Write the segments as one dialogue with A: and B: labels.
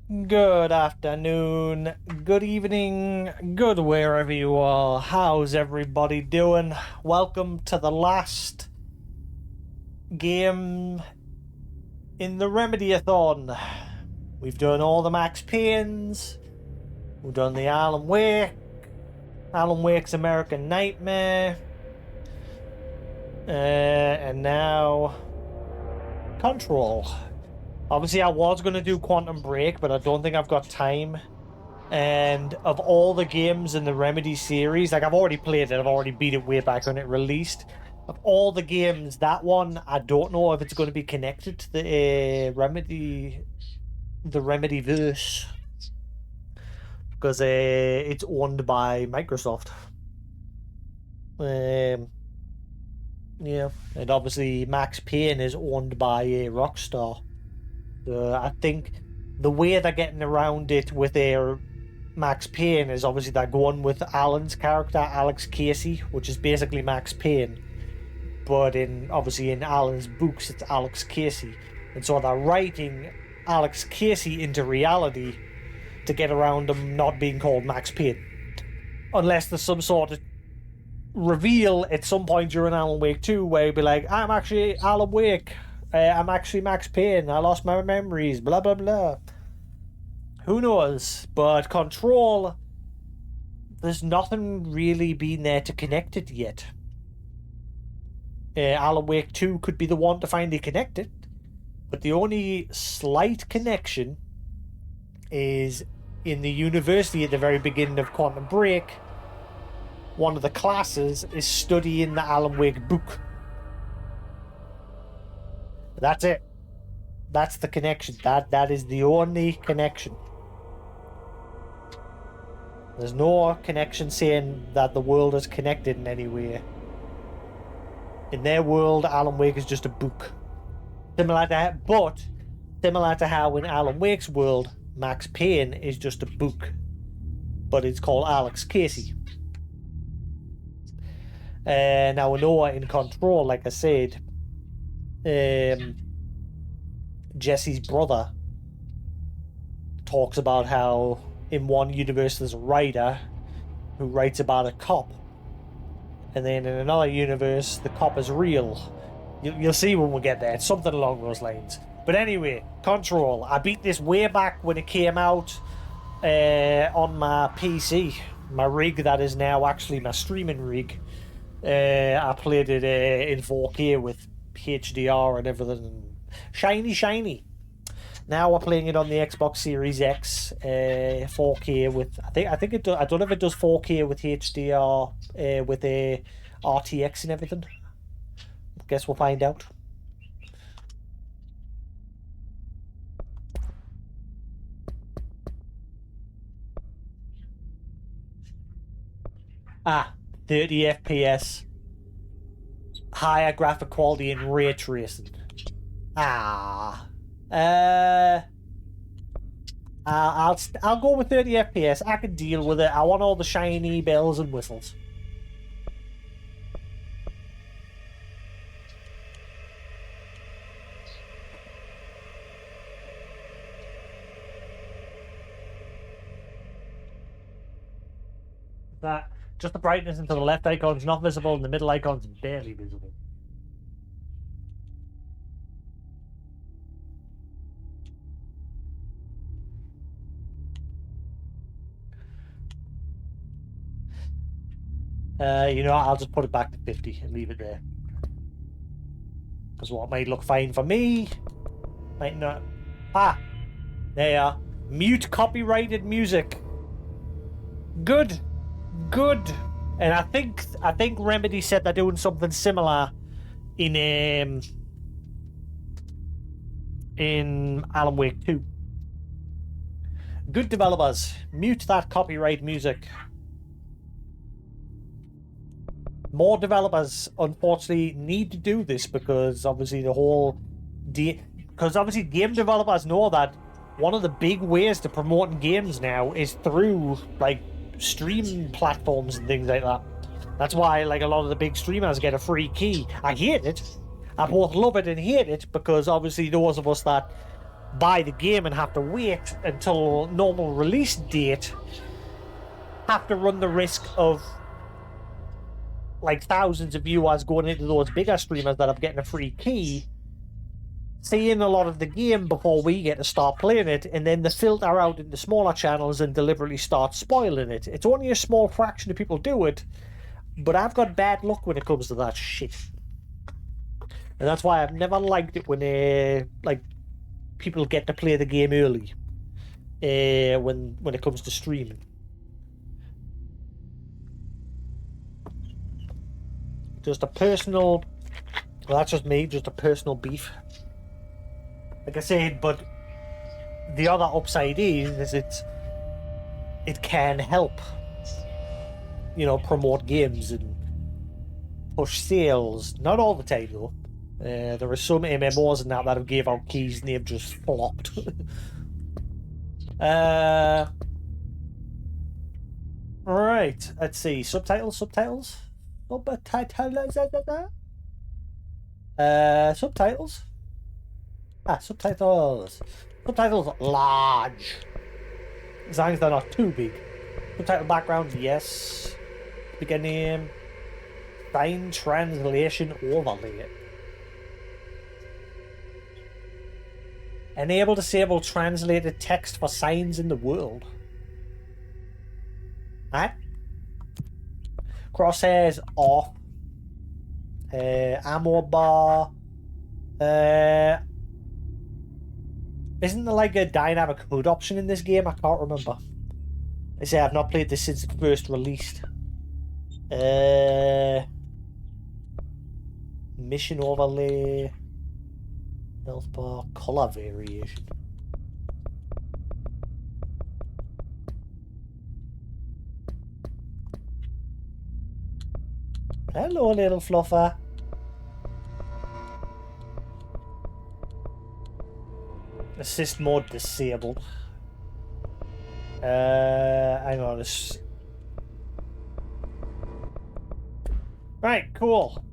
A: Good afternoon, good evening, good wherever you are. How's everybody doing? Welcome to the last game in the Remedy-a-thon. We've done all the Max Paynes. We've done the Alan Wake's American Nightmare. And now Control. Obviously, I was going to do Quantum Break, but I don't think I've got time. And of all the games in the Remedy series, like I've already played it, I've already beat it way back when it released. Of all the games, that one, I don't know if it's going to be connected to the Remedyverse. Because it's owned by Microsoft. Yeah, and obviously Max Payne is owned by Rockstar. I think the way they're getting around it with their Max Payne is obviously they're going with Alan's character, Alex Casey, which is basically Max Payne. But obviously in Alan's books, it's Alex Casey. And so they're writing Alex Casey into reality to get around him not being called Max Payne. Unless there's some sort of reveal at some point during Alan Wake 2 where he'd be like, I'm actually Alan Wake. I'm actually Max Payne. I lost my memories. Blah, blah, blah. Who knows? But Control, there's nothing really been there to connect it yet. Alan Wake 2 could be the one to finally connect it. But the only slight connection is in the university at the very beginning of Quantum Break. One of the classes is studying the Alan Wake book. That's it. That's the connection. That is the only connection. There's no connection saying that the world is connected in any way. In their world, Alan Wake is just a book. Similar to how in Alan Wake's world, Max Payne is just a book. But it's called Alex Casey. Now we know in Control, like I said, Jesse's brother talks about how in one universe there's a writer who writes about a cop, and then in another universe the cop is real. You'll see when we get there. It's something along those lines. But anyway, Control. I beat this way back when it came out on my PC, my rig that is now actually my streaming rig. I played it in 4K with HDR and everything. Shiny. Now we're playing it on the Xbox Series X, 4K with. I think it. I don't know if it does 4K with HDR, with a RTX and everything. Guess we'll find out. Ah, 30 FPS, higher graphic quality and ray tracing. I'll go with 30 FPS. I can deal with it. I want all the shiny bells and whistles. That just the brightness into the left icon's not visible and the middle icon's barely visible. I'll just put it back to 50 and leave it there. Because what might look fine for me might not. Ah, there you are. Mute copyrighted music. Good. And I think Remedy said they're doing something similar in Alan Wake 2. Good developers, mute that copyright music. More developers, unfortunately, need to do this because obviously game developers know that one of the big ways to promoting games now is through like stream platforms and things like that. That's why like a lot of the big streamers get a free key. I hate it. I both love it and hate it because obviously those of us that buy the game and have to wait until normal release date, have to run the risk of like thousands of viewers going into those bigger streamers that are getting a free key, seeing a lot of the game before we get to start playing it, and then they filter out into smaller channels and deliberately start spoiling it. It's only a small fraction of people do it, but I've got bad luck when it comes to that shit. And that's why I've never liked it when like people get to play the game early when it comes to streaming. Just a personal, well, that's just me, just a personal beef. Like I said, but the other upside is it can help, promote games and push sales. Not all the time though. There are some MMOs and that have gave out keys and they've just flopped. Right, let's see. Subtitles. Subtitles. Subtitles. Subtitles large. As long as they're not too big. Subtitle background, yes. Beginning. Sign translation overlay. Enable disable translated text for signs in the world. Alright. Crosshairs off. Ammo bar. Isn't there like a dynamic HUD option in this game? I can't remember. I say I've not played this since it first released. Mission overlay. Health bar. Color variation. Hello, little fluffer. Assist mode disabled. Hang on. Right, cool.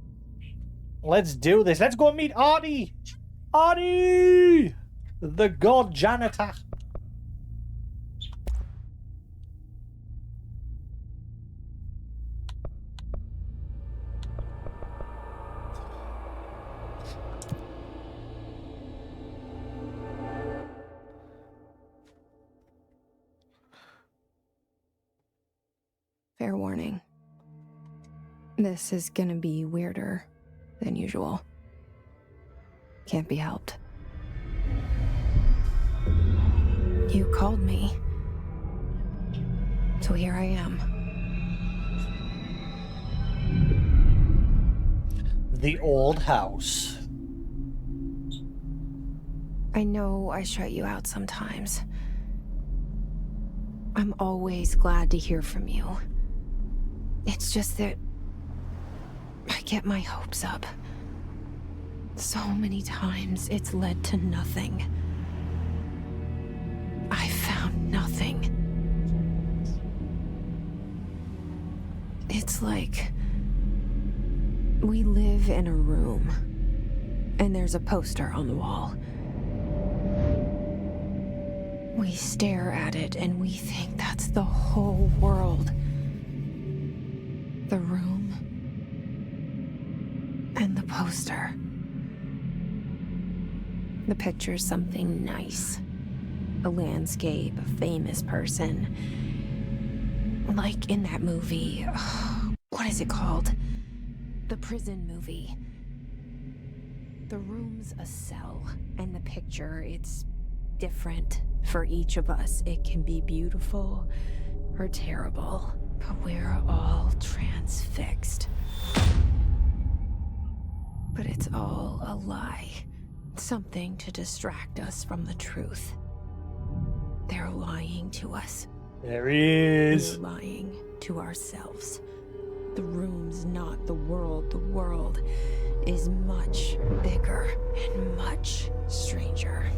A: Let's do this. Let's go meet Artie. Artie, the god janitor.
B: Fair warning. This is gonna be weirder than usual. Can't be helped. You called me. So here I am.
A: The old house.
B: I know I shut you out sometimes. I'm always glad to hear from you. It's just that I get my hopes up. So many times it's led to nothing. I found nothing. It's like we live in a room and there's a poster on the wall. We stare at it and we think that's the whole world. The room and the poster. The picture's something nice. A landscape, a famous person. Like in that movie. What is it called? The prison movie. The room's a cell, and the picture, it's different for each of us. It can be beautiful or terrible, but we're all transfixed. But it's all a lie. Something to distract us from the truth. They're lying to us.
A: There he is.
B: We're lying to ourselves. The room's not the world. The world is much bigger and much stranger.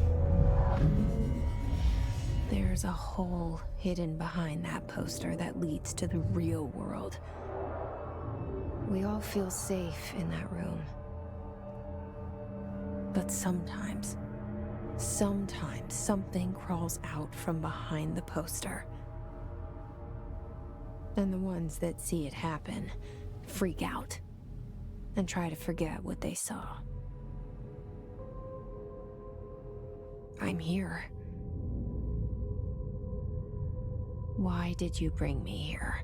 B: There's a hole hidden behind that poster that leads to the real world. We all feel safe in that room. But sometimes, Sometimes something crawls out from behind the poster. And the ones that see it happen freak out and try to forget what they saw. I'm here. Why did you bring me here?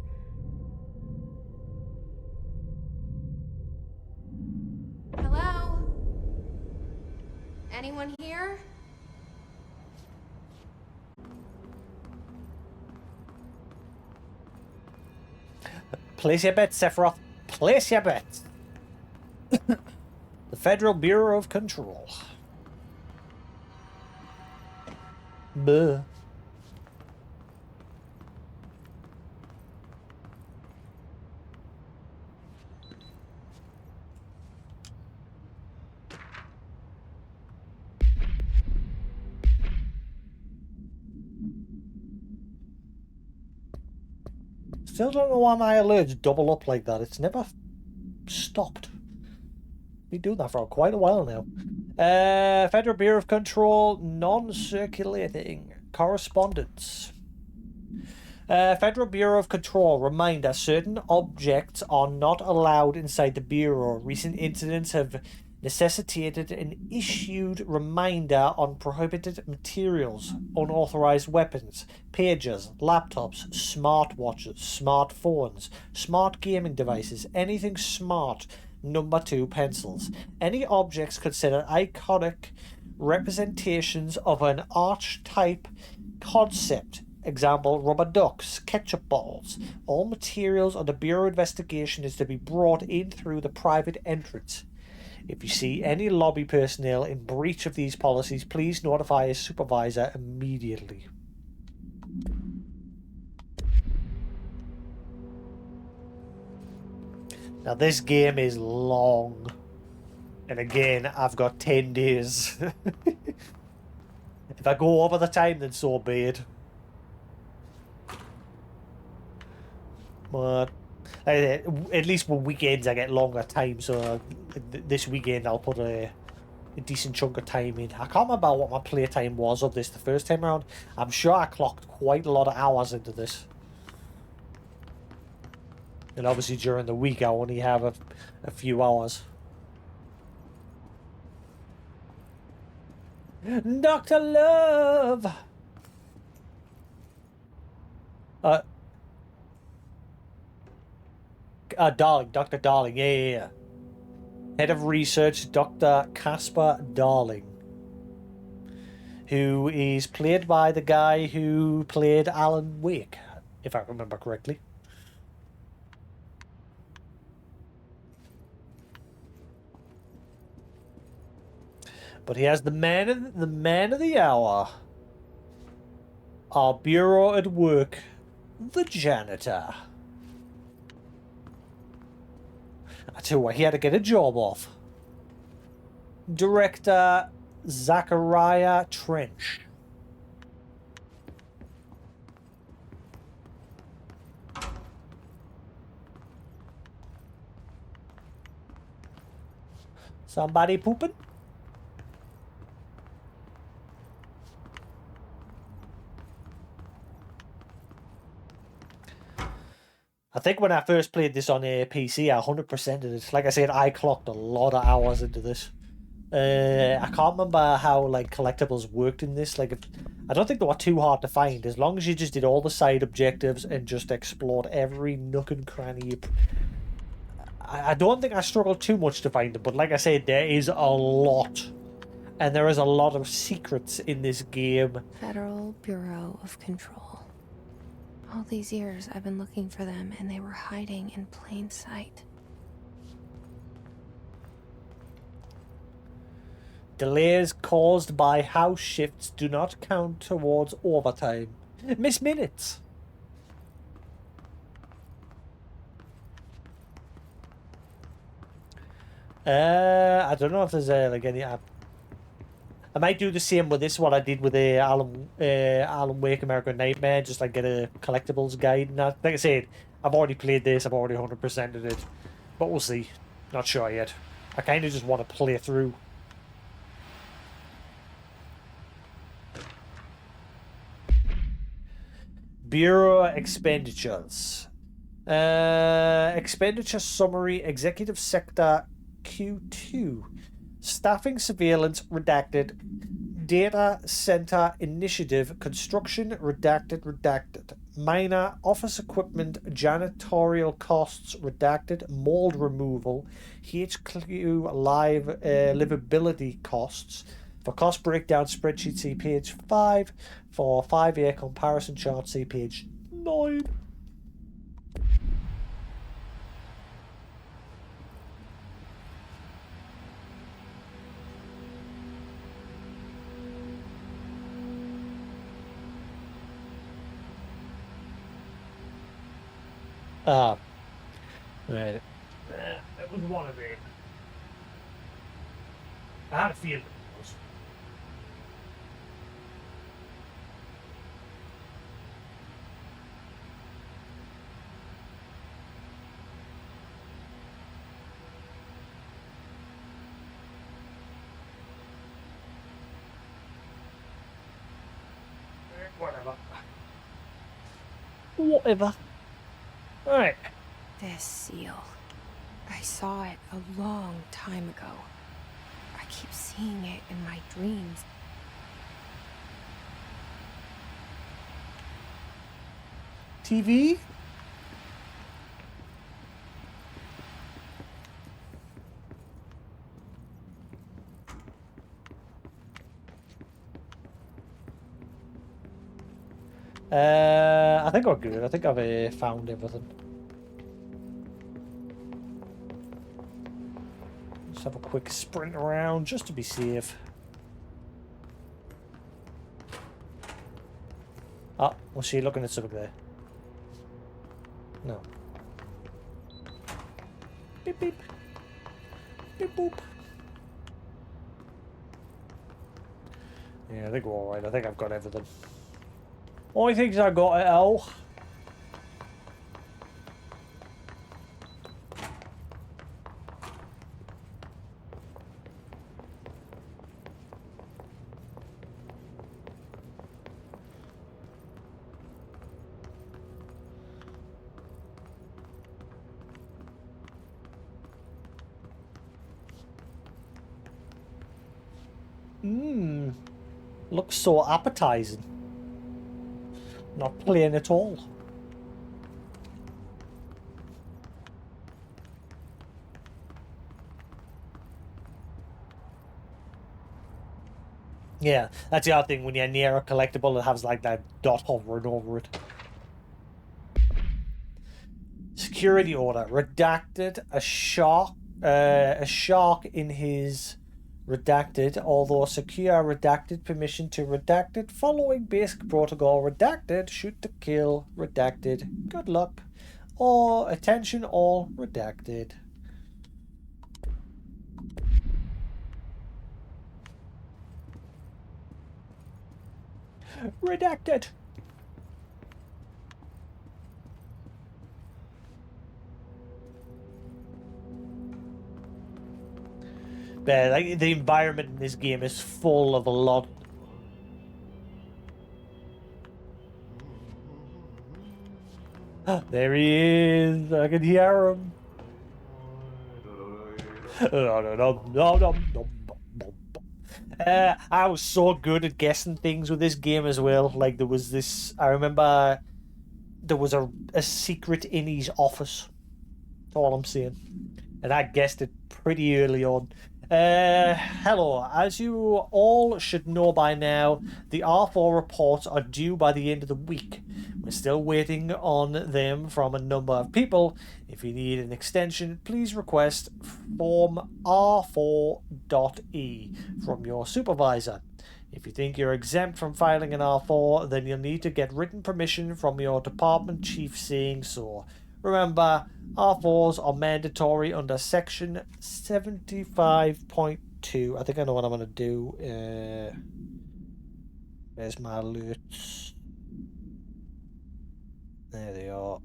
B: Hello? Anyone here?
A: Place your bets, Sephiroth. Place your bets. The Federal Bureau of Control. Buh. Still don't know why my alerts double up like that. It's never stopped. Been doing that for quite a while now. Federal Bureau of Control, non-circulating correspondence. Federal Bureau of Control, reminder, certain objects are not allowed inside the Bureau. Recent incidents have necessitated an issued reminder on prohibited materials, unauthorized weapons, pagers, laptops, smartwatches, smartphones, smart gaming devices, anything smart. Number 2, pencils. Any objects considered iconic representations of an archetype concept. Example, rubber ducks, ketchup bottles. All materials under Bureau investigation is to be brought in through the private entrance. If you see any lobby personnel in breach of these policies, please notify a supervisor immediately. Now this game is long. And again, I've got 10 days. If I go over the time, then so be it. But at least with weekends I get longer time, so this weekend I'll put a decent chunk of time in. I can't remember what my playtime was of this the first time around. I'm sure I clocked quite a lot of hours into this. And obviously during the week I only have a few hours. Dr. Love! Darling, Dr. Darling, yeah. Head of Research, Dr. Casper Darling. Who is played by the guy who played Alan Wake, if I remember correctly. But he has the man of the hour. Our bureau at work, the janitor. I tell you what, he had to get a job off. Director Zachariah Trench. Somebody pooping? I think when I first played this on a PC, I 100%ed it. Like I said, I clocked a lot of hours into this. I can't remember how like collectibles worked in this. Like, I don't think they were too hard to find. As long as you just did all the side objectives and just explored every nook and cranny. I don't think I struggled too much to find them. But like I said, there is a lot. And there is a lot of secrets in this game.
B: Federal Bureau of Control. All these years I've been looking for them, and they were hiding in plain sight.
A: Delays caused by house shifts do not count towards overtime. Miss Minutes. I don't know if there's like any. I might do the same with this, what I did with the Alan Wake American Nightmare, just like get a collectibles guide and that. Like I said, I've already played this, I've already 100%ed it, but we'll see. Not sure yet. I kind of just want to play through. Bureau expenditures. Expenditure summary, executive sector Q2. Staffing surveillance redacted. Data center initiative construction redacted. Minor office equipment janitorial costs redacted. Mold removal. HQ live livability costs. For cost breakdown spreadsheet, see page 5. For 5-year comparison chart, see page 9. Ah, right. It was one of them. I had a feeling it was. Whatever. Whatever. Alright.
B: This seal. I saw it a long time ago. I keep seeing it in my dreams.
A: TV? I think we're good. I think I've found everything. Just have a quick sprint around just to be safe. Ah, was she looking at something there? No. Beep beep. Beep boop. Yeah, I think we're alright. I think I've got everything. Only things I got at all. Mmm. Looks so appetizing. Not plain at all. Yeah, that's the other thing when you're near a collectible, it has like that dot hovering over it. Security order. Redacted. A shark in his redacted, although secure redacted, permission to redacted, following basic protocol, redacted, shoot to kill, redacted, good luck, or attention all redacted. Redacted. But like the environment in this game is full of a lot. There he is. I can hear him. I was so good at guessing things with this game as well. Like there was this. I remember there was a secret in his office. That's all I'm saying, and I guessed it pretty early on. Hello. As you all should know by now, the R4 reports are due by the end of the week. We're still waiting on them from a number of people. If you need an extension, please request form R4.E from your supervisor. If you think you're exempt from filing an R4, then you'll need to get written permission from your department chief saying so. Remember, R4s are mandatory under section 75.2. I think I know what I'm going to do. There's my alerts. There they are.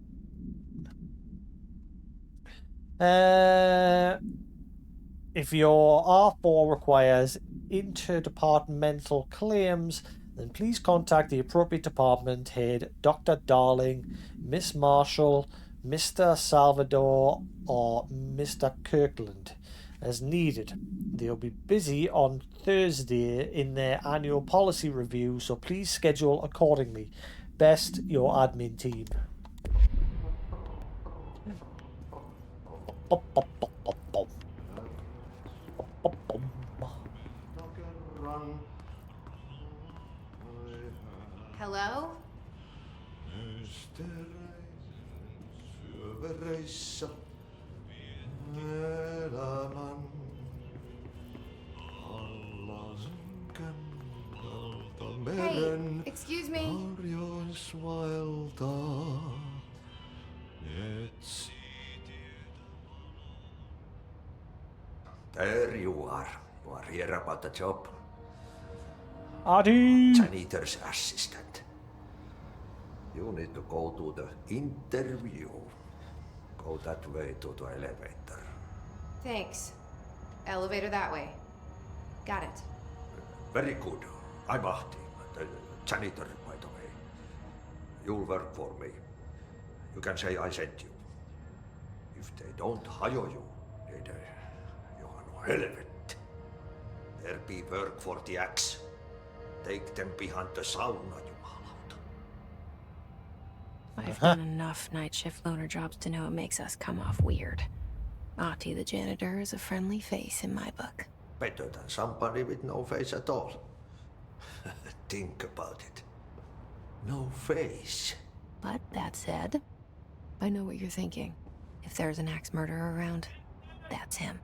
A: If your R4 requires interdepartmental claims, then please contact the appropriate department head, Dr. Darling, Miss Marshall, Mr. Salvador, or Mr. Kirkland, as needed. They'll be busy on Thursday in their annual policy review, so please schedule accordingly. Best, your admin team.
B: Hello? Hey, excuse me.
C: There you are. You are here about the job.
A: Adi!
C: Janitor's assistant. You need to go to the interview. Go that way to the elevator.
B: Thanks. Elevator that way. Got it.
C: Very good. I'm Ahti, the janitor, by the way. You'll work for me. You can say I sent you. If they don't hire you, then you are no helvet. There be work for the axe. Take them behind the sauna, jumalauta.
B: I've done enough night shift loner jobs to know it makes us come off weird. Ahti the janitor is a friendly face in my book.
C: Better than somebody with no face at all. Think about it. No face.
B: But that said, I know what you're thinking. If there's an axe murderer around, that's him.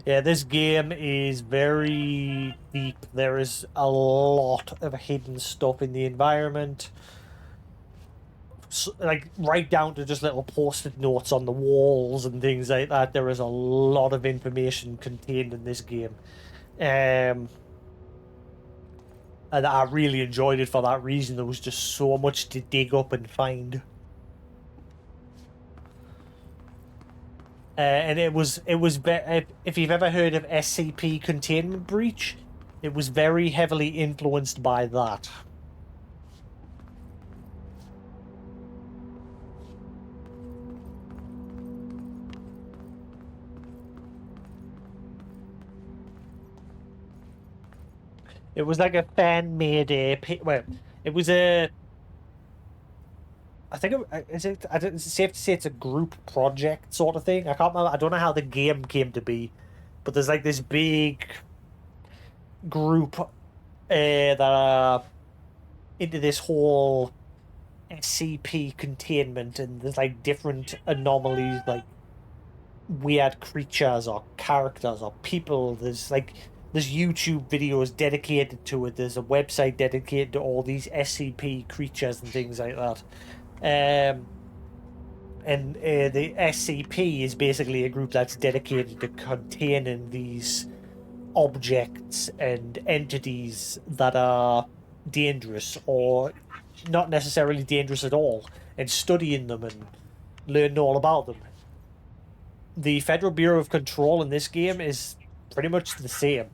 A: Yeah, this game is very deep. There is a lot of hidden stuff in the environment. So, like, right down to just little post-it notes on the walls and things like that. There is a lot of information contained in this game. And I really enjoyed it for that reason. There was just so much to dig up and find. And it was if you've ever heard of SCP Containment Breach, it was very heavily influenced by that. It was like a fan-made well, it was a. I think is it. It's safe to say it's a group project sort of thing. I can't remember. I don't know how the game came to be, but there's like this big group that are into this whole SCP containment, and there's like different anomalies, like weird creatures or characters or people. There's YouTube videos dedicated to it. There's a website dedicated to all these SCP creatures and things like that. And the SCP is basically a group that's dedicated to containing these objects and entities that are dangerous or not necessarily dangerous at all, and studying them and learning all about them. The Federal Bureau of Control in this game is pretty much the same.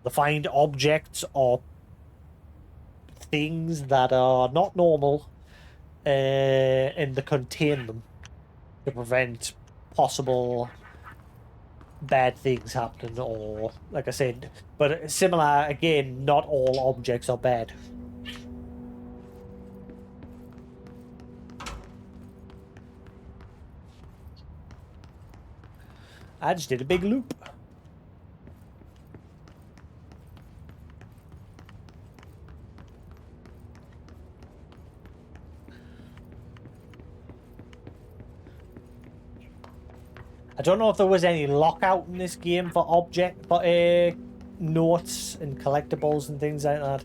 A: They find objects or things that are not normal, and they contain them to prevent possible bad things happening, or, like I said, but similar, again, not all objects are bad. I just did a big loop. I don't know if there was any lockout in this game for notes and collectibles and things like that.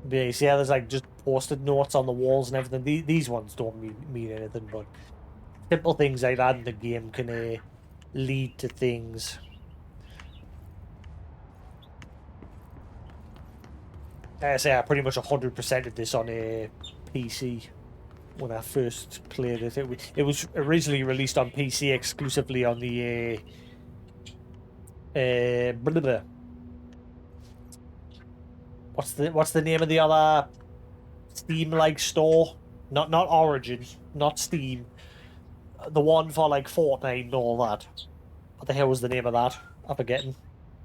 A: But yeah, you see how there's like just posted notes on the walls and everything. These ones don't mean anything, but simple things like that in the game can lead to things. I say I pretty much 100%ed this on a PC. when I first played it. It was originally released on PC exclusively on the blah, blah. What's the name of the other Steam-like store? Not Origin, not Steam. The one for like Fortnite and all that. What the hell was the name of that? I'm forgetting.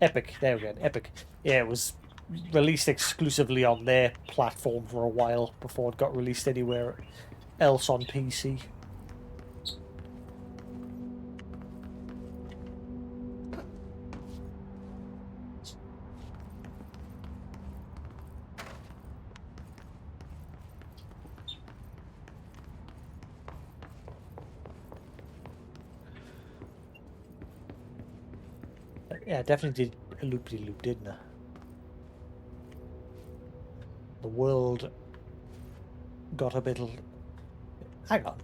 A: Epic. There we go. Epic. Yeah, it was released exclusively on their platform for a while before it got released anywhere else on PC. Yeah, I definitely did a loop-de-loop, didn't I? The world got a bit... Hang on.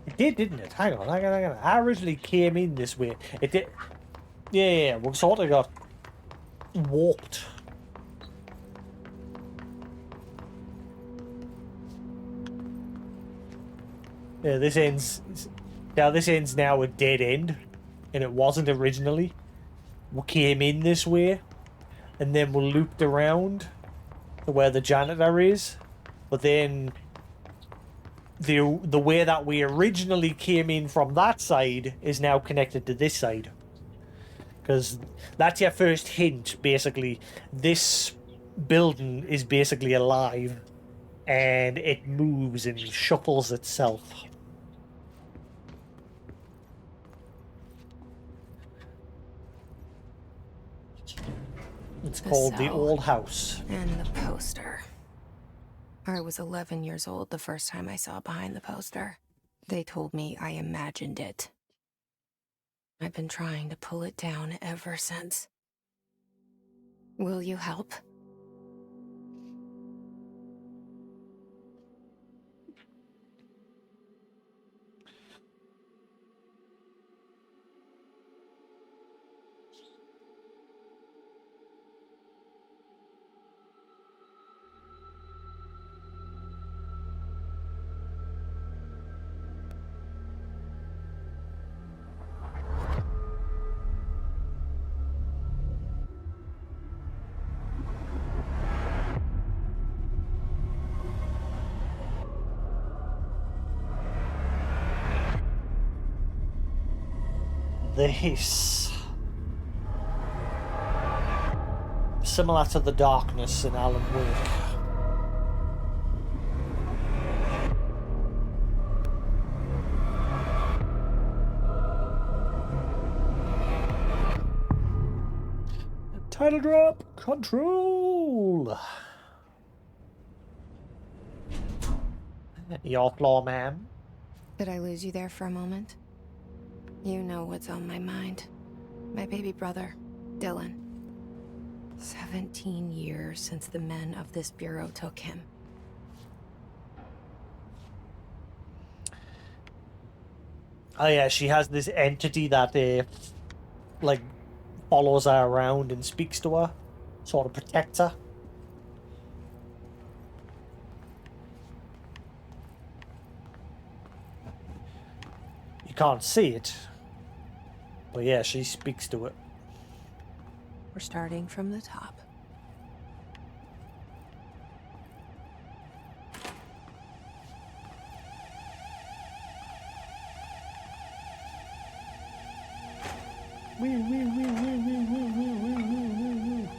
A: It did, didn't it? Hang on. I originally came in this way. It did... Yeah, we sort of got warped. Yeah, this ends... Now, this ends now a dead end. And it wasn't originally. We came in this way. And then we looped around to where the janitor is. But then... The way that we originally came in from that side is now connected to this side. Because that's your first hint, basically. This building is basically alive. And it moves and shuffles itself. It's called the Old House.
B: And the poster. I was 11 years old the first time I saw behind the poster. They told me I imagined it. I've been trying to pull it down ever since. Will you help?
A: The hiss. Similar to the darkness in Alan Wake. Title drop. Control. Your floor, ma'am.
B: Did I lose you there for a moment? You know what's on my mind. My baby brother, Dylan. 17 years since the men of this bureau took him.
A: Oh yeah, she has this entity that like follows her around and speaks to her, sort of protects her. You can't see it, but yeah, she speaks to it.
B: We're starting from the top.
A: Wee, wee, wee, wee, wee, wee, wee, wee, wee, wee.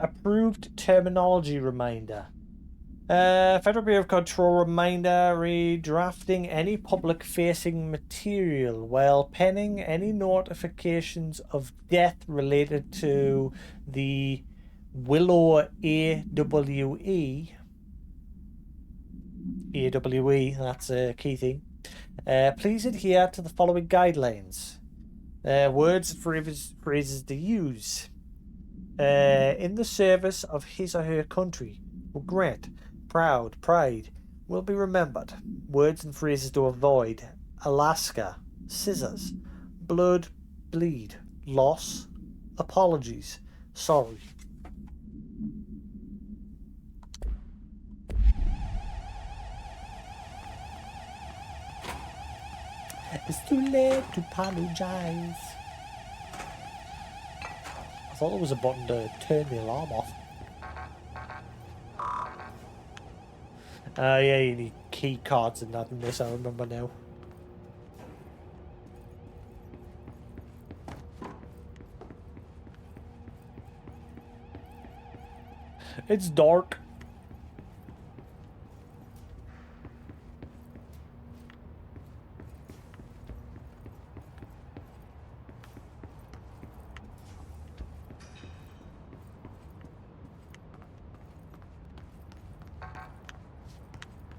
A: Approved terminology reminder. Federal Bureau of Control reminder: redrafting any public-facing material while penning any notifications of death related to the Willow AWE. AWE, that's a key thing. Please adhere to the following guidelines. Words and phrases to use. In the service of his or her country. Regret, proud, pride, will be remembered. Words and phrases to avoid. Alaska, Scissors. Blood, bleed. Loss. Apologies. Sorry. It's too late to apologize. I thought there was a button to turn the alarm off. Yeah, you need key cards and that in this, I remember now. It's dark.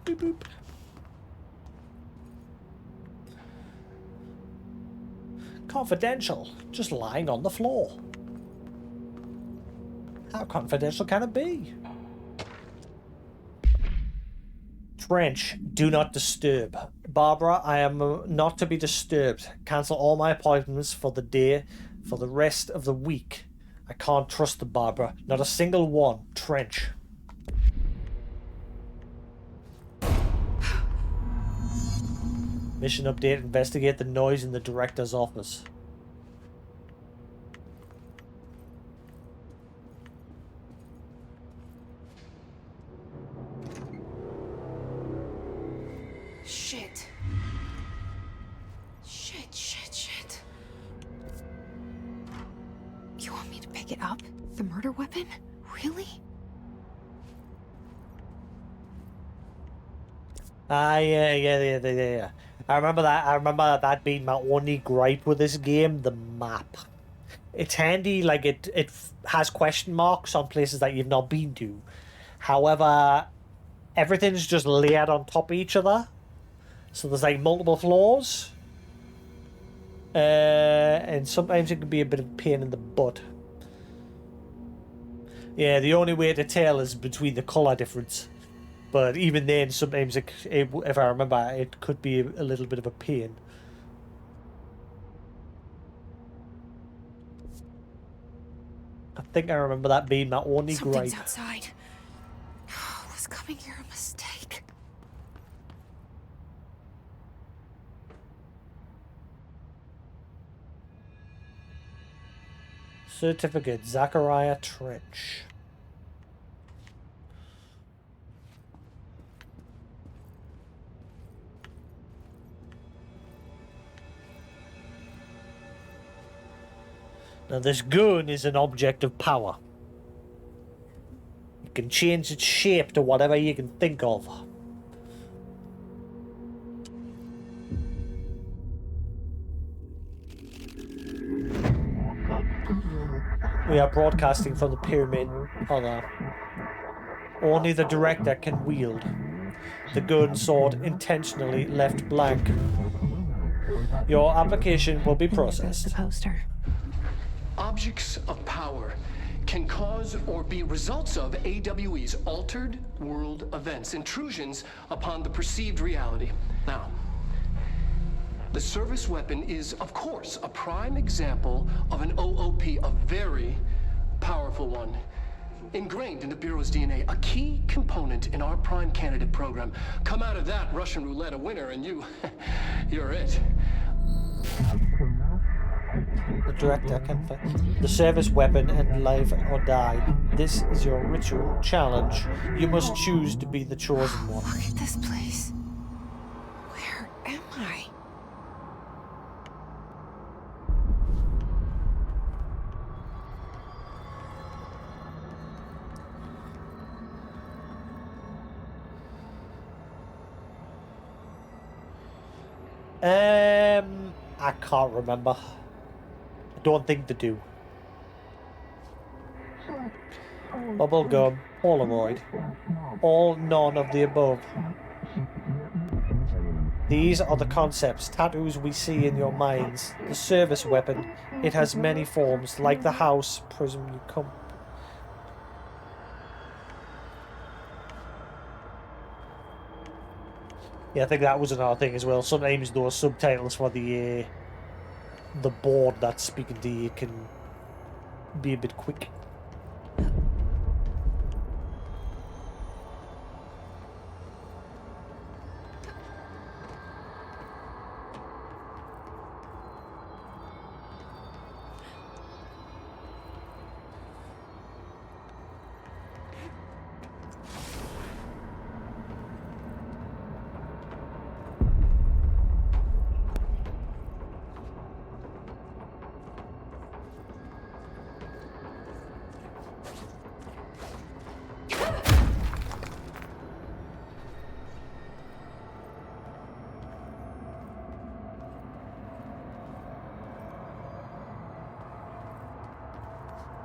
A: Boop, boop. Confidential. Just lying on the floor. How confidential can it be? Trench. Do not disturb. Barbara, I am not to be disturbed. Cancel all my appointments for the day, for the rest of the week. I can't trust the Barbara. Not a single one. Trench. Mission update. Investigate the noise in the director's office.
B: Shit. Shit. You want me to pick it up? The murder weapon? Really?
A: Yeah. I remember that being my only gripe with this game, the map. It's handy, like it has question marks on places that you've not been to. However, everything's just layered on top of each other. So there's like multiple floors. And sometimes it can be a bit of a pain in the butt. Yeah, the only way to tell is between the colour difference. But even then, sometimes, if I remember, it could be a little bit of a pain. I think I remember that being my only
B: Something's
A: gripe.
B: outside. Was coming here a mistake?
A: Certificate, Zachariah Trench. Now this gun is an object of power. It can change its shape to whatever you can think of. We are broadcasting from the pyramid. Oh no. Only the director can wield. The gun sword intentionally left blank. Your application will be
B: That's
A: processed.
B: the poster.
D: Objects of power can cause or be results of AWE's altered world events, intrusions upon the perceived reality. Now, the service weapon is, of course, a prime example of an OOP, a very powerful one. Ingrained in the Bureau's DNA, a key component in our prime candidate program. Come out of that Russian roulette a winner and you're it.
A: The director can find the service weapon and live or die. This is your ritual challenge. You must choose to be the chosen one.
B: Look at this place. Where am I?
A: I can't remember. I don't think they do. Bubblegum, Polaroid. All none of the above. These are the concepts, tattoos we see in your minds. The service weapon. It has many forms, like the house, prism you come. Yeah, I think that was another thing as well. Sometimes those subtitles for the board that's speaking to you can be a bit quick.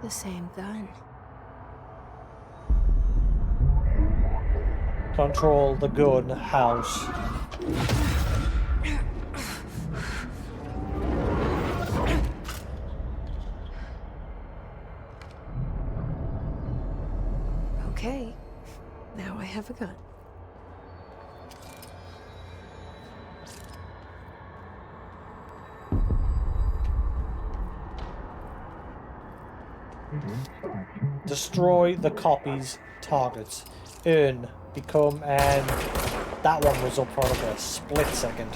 B: The same gun.
A: Control the gun house.
B: Okay, now I have a gun.
A: Destroy the copies targets. Earn. Become, and that one was up for like a split second.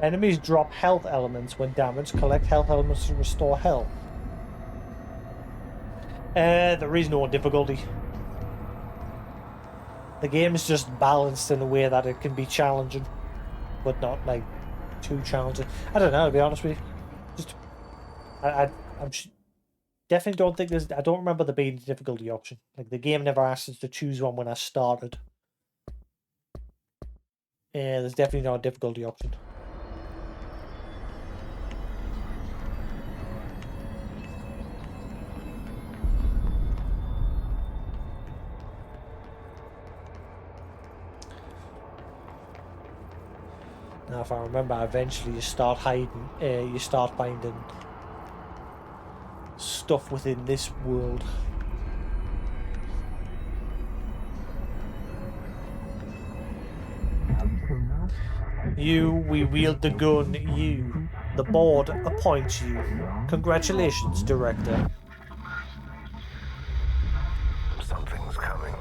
A: Enemies drop health elements when damaged. Collect health elements to restore health. There is no difficulty. The game is just balanced in a way that it can be challenging, but not like too challenging. I don't know, to be honest with you. Just, I'm definitely don't think there's. I don't remember there being a difficulty option. Like the game never asked us to choose one when I started. Yeah, there's definitely not a difficulty option. Now, if I remember, eventually you start hiding, you start finding stuff within this world. We wield the gun, you. The board appoints you. Congratulations, Director.
E: Something's coming.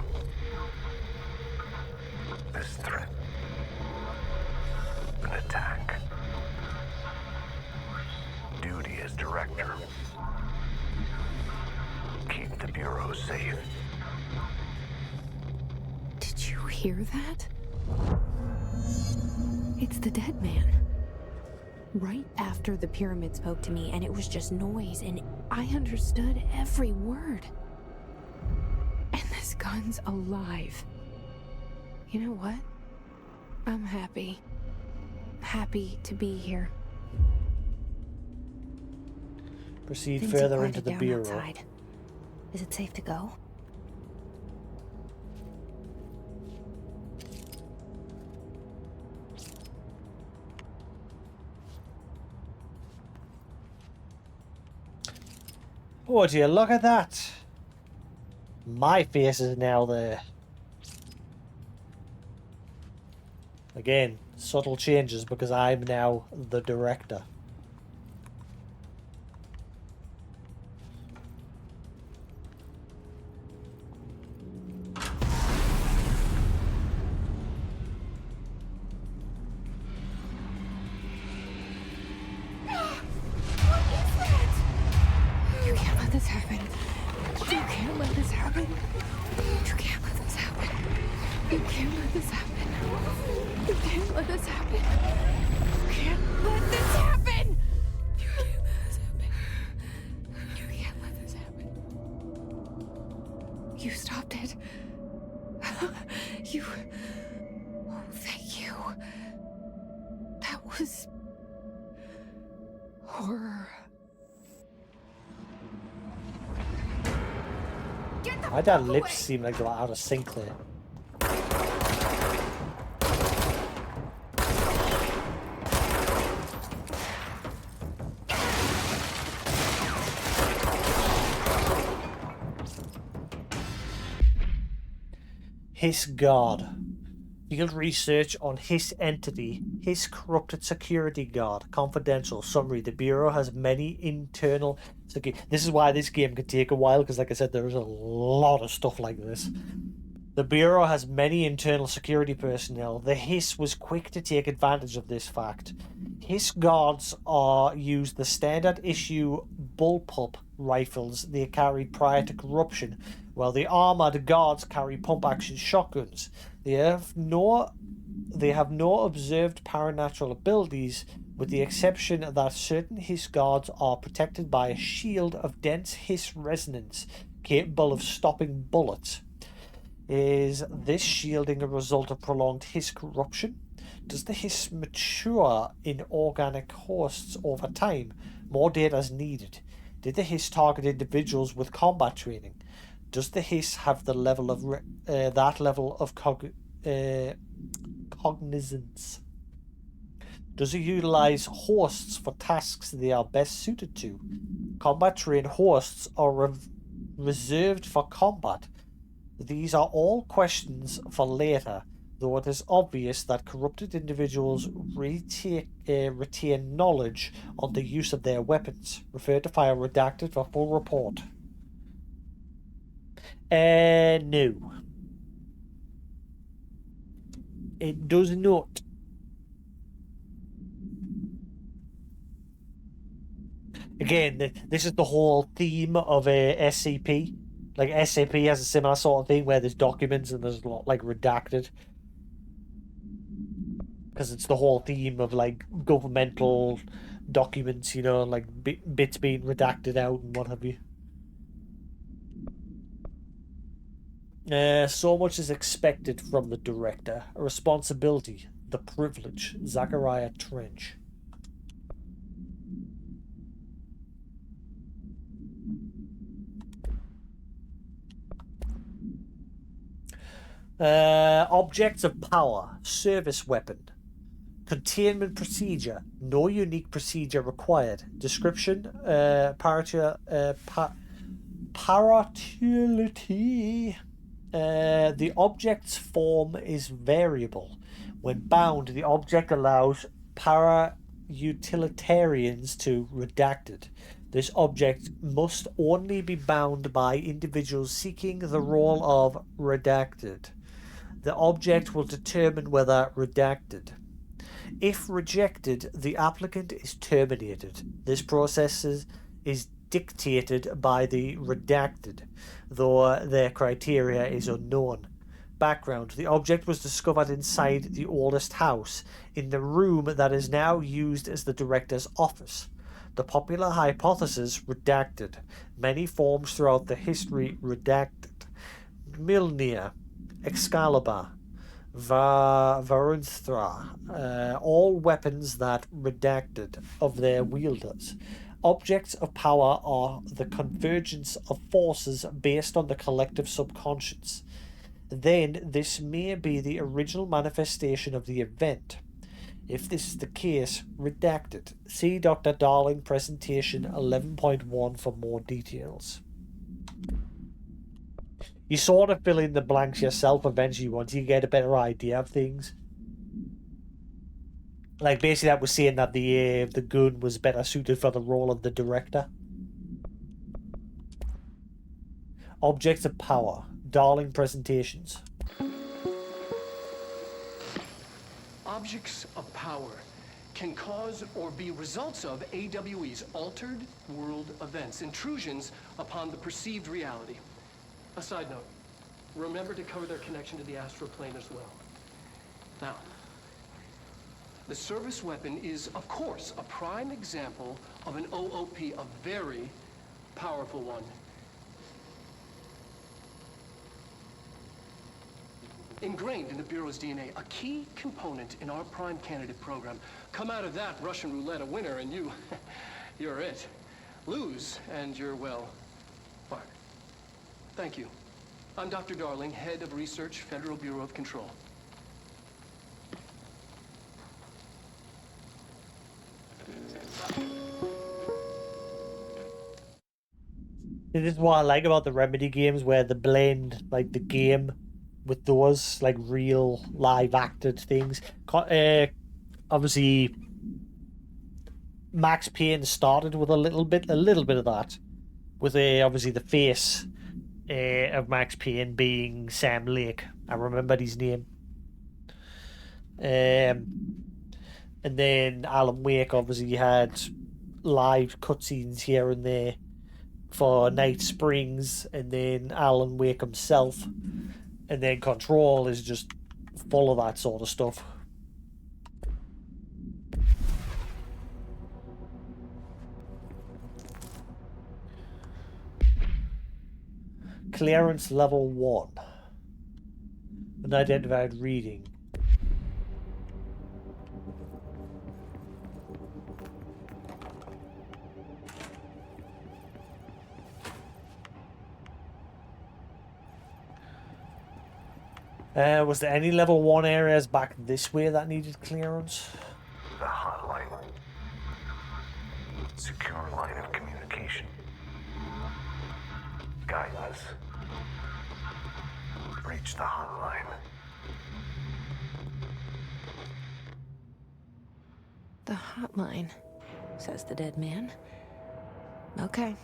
E: This threat. An attack. Duty as director. Keep the Bureau safe.
B: Did you hear that? It's the dead man. Right after the pyramid spoke to me, and it was just noise, and I understood every word. And this gun's alive. You know what? I'm happy. Happy to be here.
A: Proceed
B: Things
A: further
B: have
A: into the
B: quieted down
A: Bureau.
B: outside. Is it safe to go?
A: Oh dear, look at that! My face is now there. Again, subtle changes because I'm now the director.
B: You can't let this happen. You can't let this happen. You can't let this happen. You can't let this happen. You can't let this happen. You can't let this happen. You can't let this happen. You can't let this happen. You stopped it. You. Oh, thank you. That was horror.
A: Why do our lips seem like they're out of sync there? Hiss Guard. Field research on Hiss entity. Hiss corrupted security guard. Confidential. Summary. The Bureau has many internal... This is why this game could take a while, because like I said, there is a lot of stuff like this. The Bureau has many internal security personnel. The Hiss was quick to take advantage of this fact. Hiss guards use the standard issue bullpup rifles they carried prior to corruption, while the armored guards carry pump-action shotguns. They have no observed paranatural abilities, with the exception that certain Hiss guards are protected by a shield of dense Hiss resonance capable of stopping bullets. Is this shielding a result of prolonged Hiss corruption? Does the Hiss mature in organic hosts over time? More data is needed. Did the Hiss target individuals with combat training? Does the Hiss have the level of cognizance? Does it utilize hosts for tasks they are best suited to? Combat trained hosts are reserved for combat. These are all questions for later, though it is obvious that corrupted individuals retain knowledge on the use of their weapons. Refer to file redacted for full report. No. It does not. Again, this is the whole theme of SCP. Like, SCP has a similar sort of thing where there's documents and there's a lot, like, redacted. Because it's the whole theme of, like, governmental documents, you know, like, bits being redacted out and what have you. So much is expected from the director. A responsibility. The privilege. Zachariah Trench. Objects of power. Service weapon. Containment procedure. No unique procedure required. Description. Paratility. The object's form is variable. When bound, the object allows para-utilitarians to redacted. This object must only be bound by individuals seeking the role of redacted. The object will determine whether redacted. If rejected, the applicant is terminated. This process is dictated by the redacted, though their criteria is unknown. Background. The object was discovered inside the oldest house, in the room that is now used as the director's office. The popular hypothesis, redacted. Many forms throughout the history, redacted. Mjolnir, Excalibur, Varunthra, all weapons that redacted of their wielders. Objects of power are the convergence of forces based on the collective subconscious. Then this may be the original manifestation of the event. If this is the case, redacted. See Dr. Darling presentation 11.1 for more details. You sort of fill in the blanks yourself eventually once you get a better idea of things. Like basically, that was saying that the gun was better suited for the role of the director. Objects of power, darling presentations.
D: Objects of power can cause or be results of AWE's altered world events, intrusions upon the perceived reality. A side note, remember to cover their connection to the astral plane as well. Now, the service weapon is, of course, a prime example of an OOP, a very powerful one. Ingrained in the Bureau's DNA, a key component in our prime candidate program. Come out of that Russian roulette a winner and you're it. Lose and you're, well, fired. Thank you. I'm Dr. Darling, Head of Research, Federal Bureau of Control.
A: This is what I like about the Remedy games, where they blend like the game with those like real live acted things. Obviously, Max Payne started with a little bit of that, with obviously the face of Max Payne being Sam Lake. I remembered his name. And then Alan Wake obviously had live cutscenes here and there for Night Springs, and then Alan Wake himself, and then Control is just full of that sort of stuff. Clearance level 1. Unidentified reading. Was there any level 1 areas back this way that needed clearance?
E: The hotline. Secure line of communication. Guide us. Reach the hotline.
B: The hotline, says the dead man. Okay.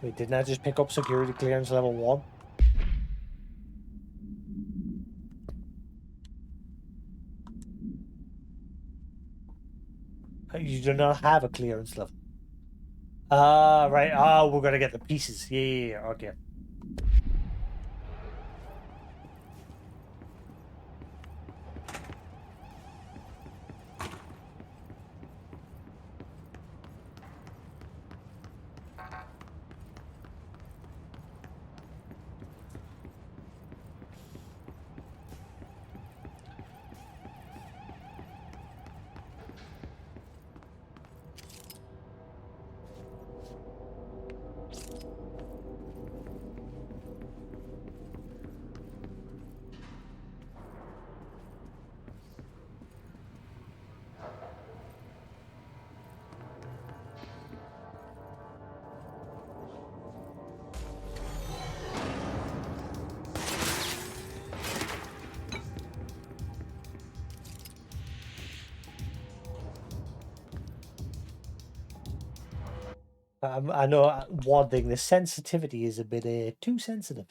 A: Wait, didn't I just pick up security clearance level 1? You do not have a clearance level. Ah, right. Oh, we're gonna get the pieces. Yeah, okay. I know one thing, the sensitivity is a bit too sensitive.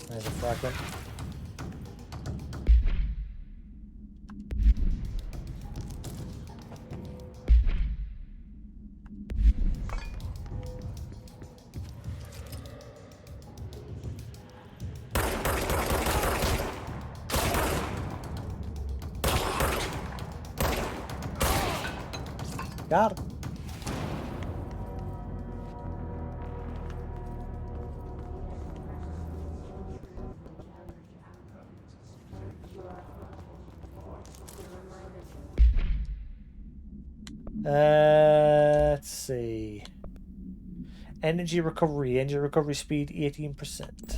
A: There's a fragment. Got it. Let's see. Energy recovery speed 18%.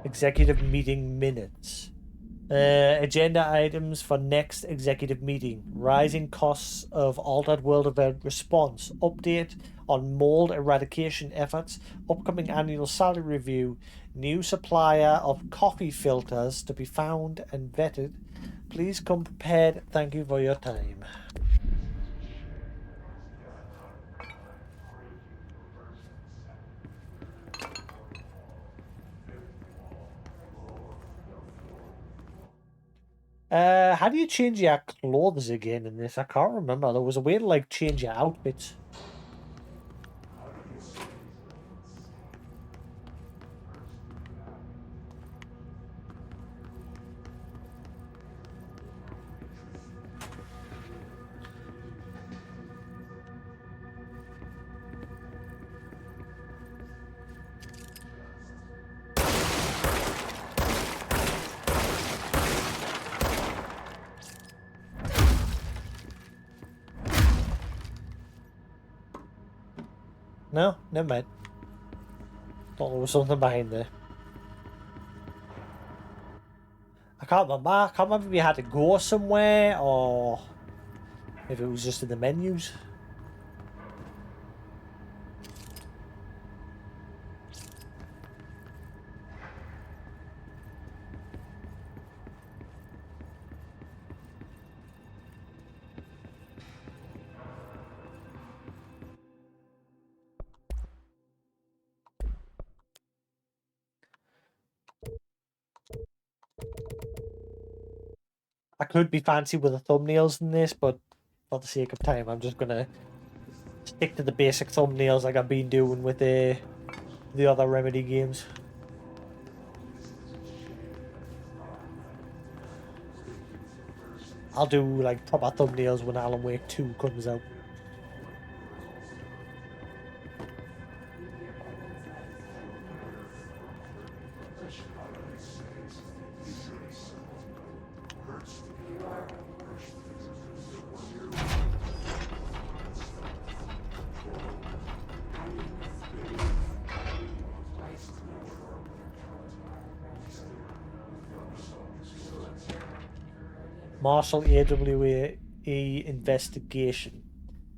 A: Executive meeting minutes. Agenda items for next executive meeting. Rising costs of Altered World event response. Update on mold eradication efforts. Upcoming annual salary review. New supplier of coffee filters to be found and vetted. Please come prepared. Thank you for your time. How do you change your clothes again in this? I can't remember. There was a way to like change your outfits. No, never mind. Thought there was something behind there. I can't remember. I can't remember if you had to go somewhere or if it was just in the menus. I could be fancy with the thumbnails in this, but for the sake of time, I'm just gonna stick to the basic thumbnails like I've been doing with the other Remedy games. I'll do like proper thumbnails when Alan Wake 2 comes out. Marshall AWE investigation.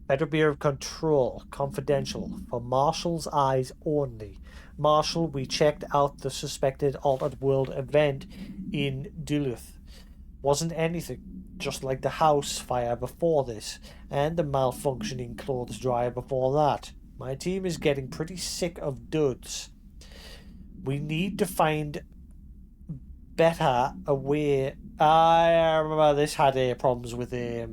A: Federal Bureau of Control. Confidential. For Marshall's eyes only. Marshall, we checked out the suspected Altered World event in Duluth. Wasn't anything. Just like the house fire before this. And the malfunctioning clothes dryer before that. My team is getting pretty sick of duds. We need to find better a way. I remember this had problems with this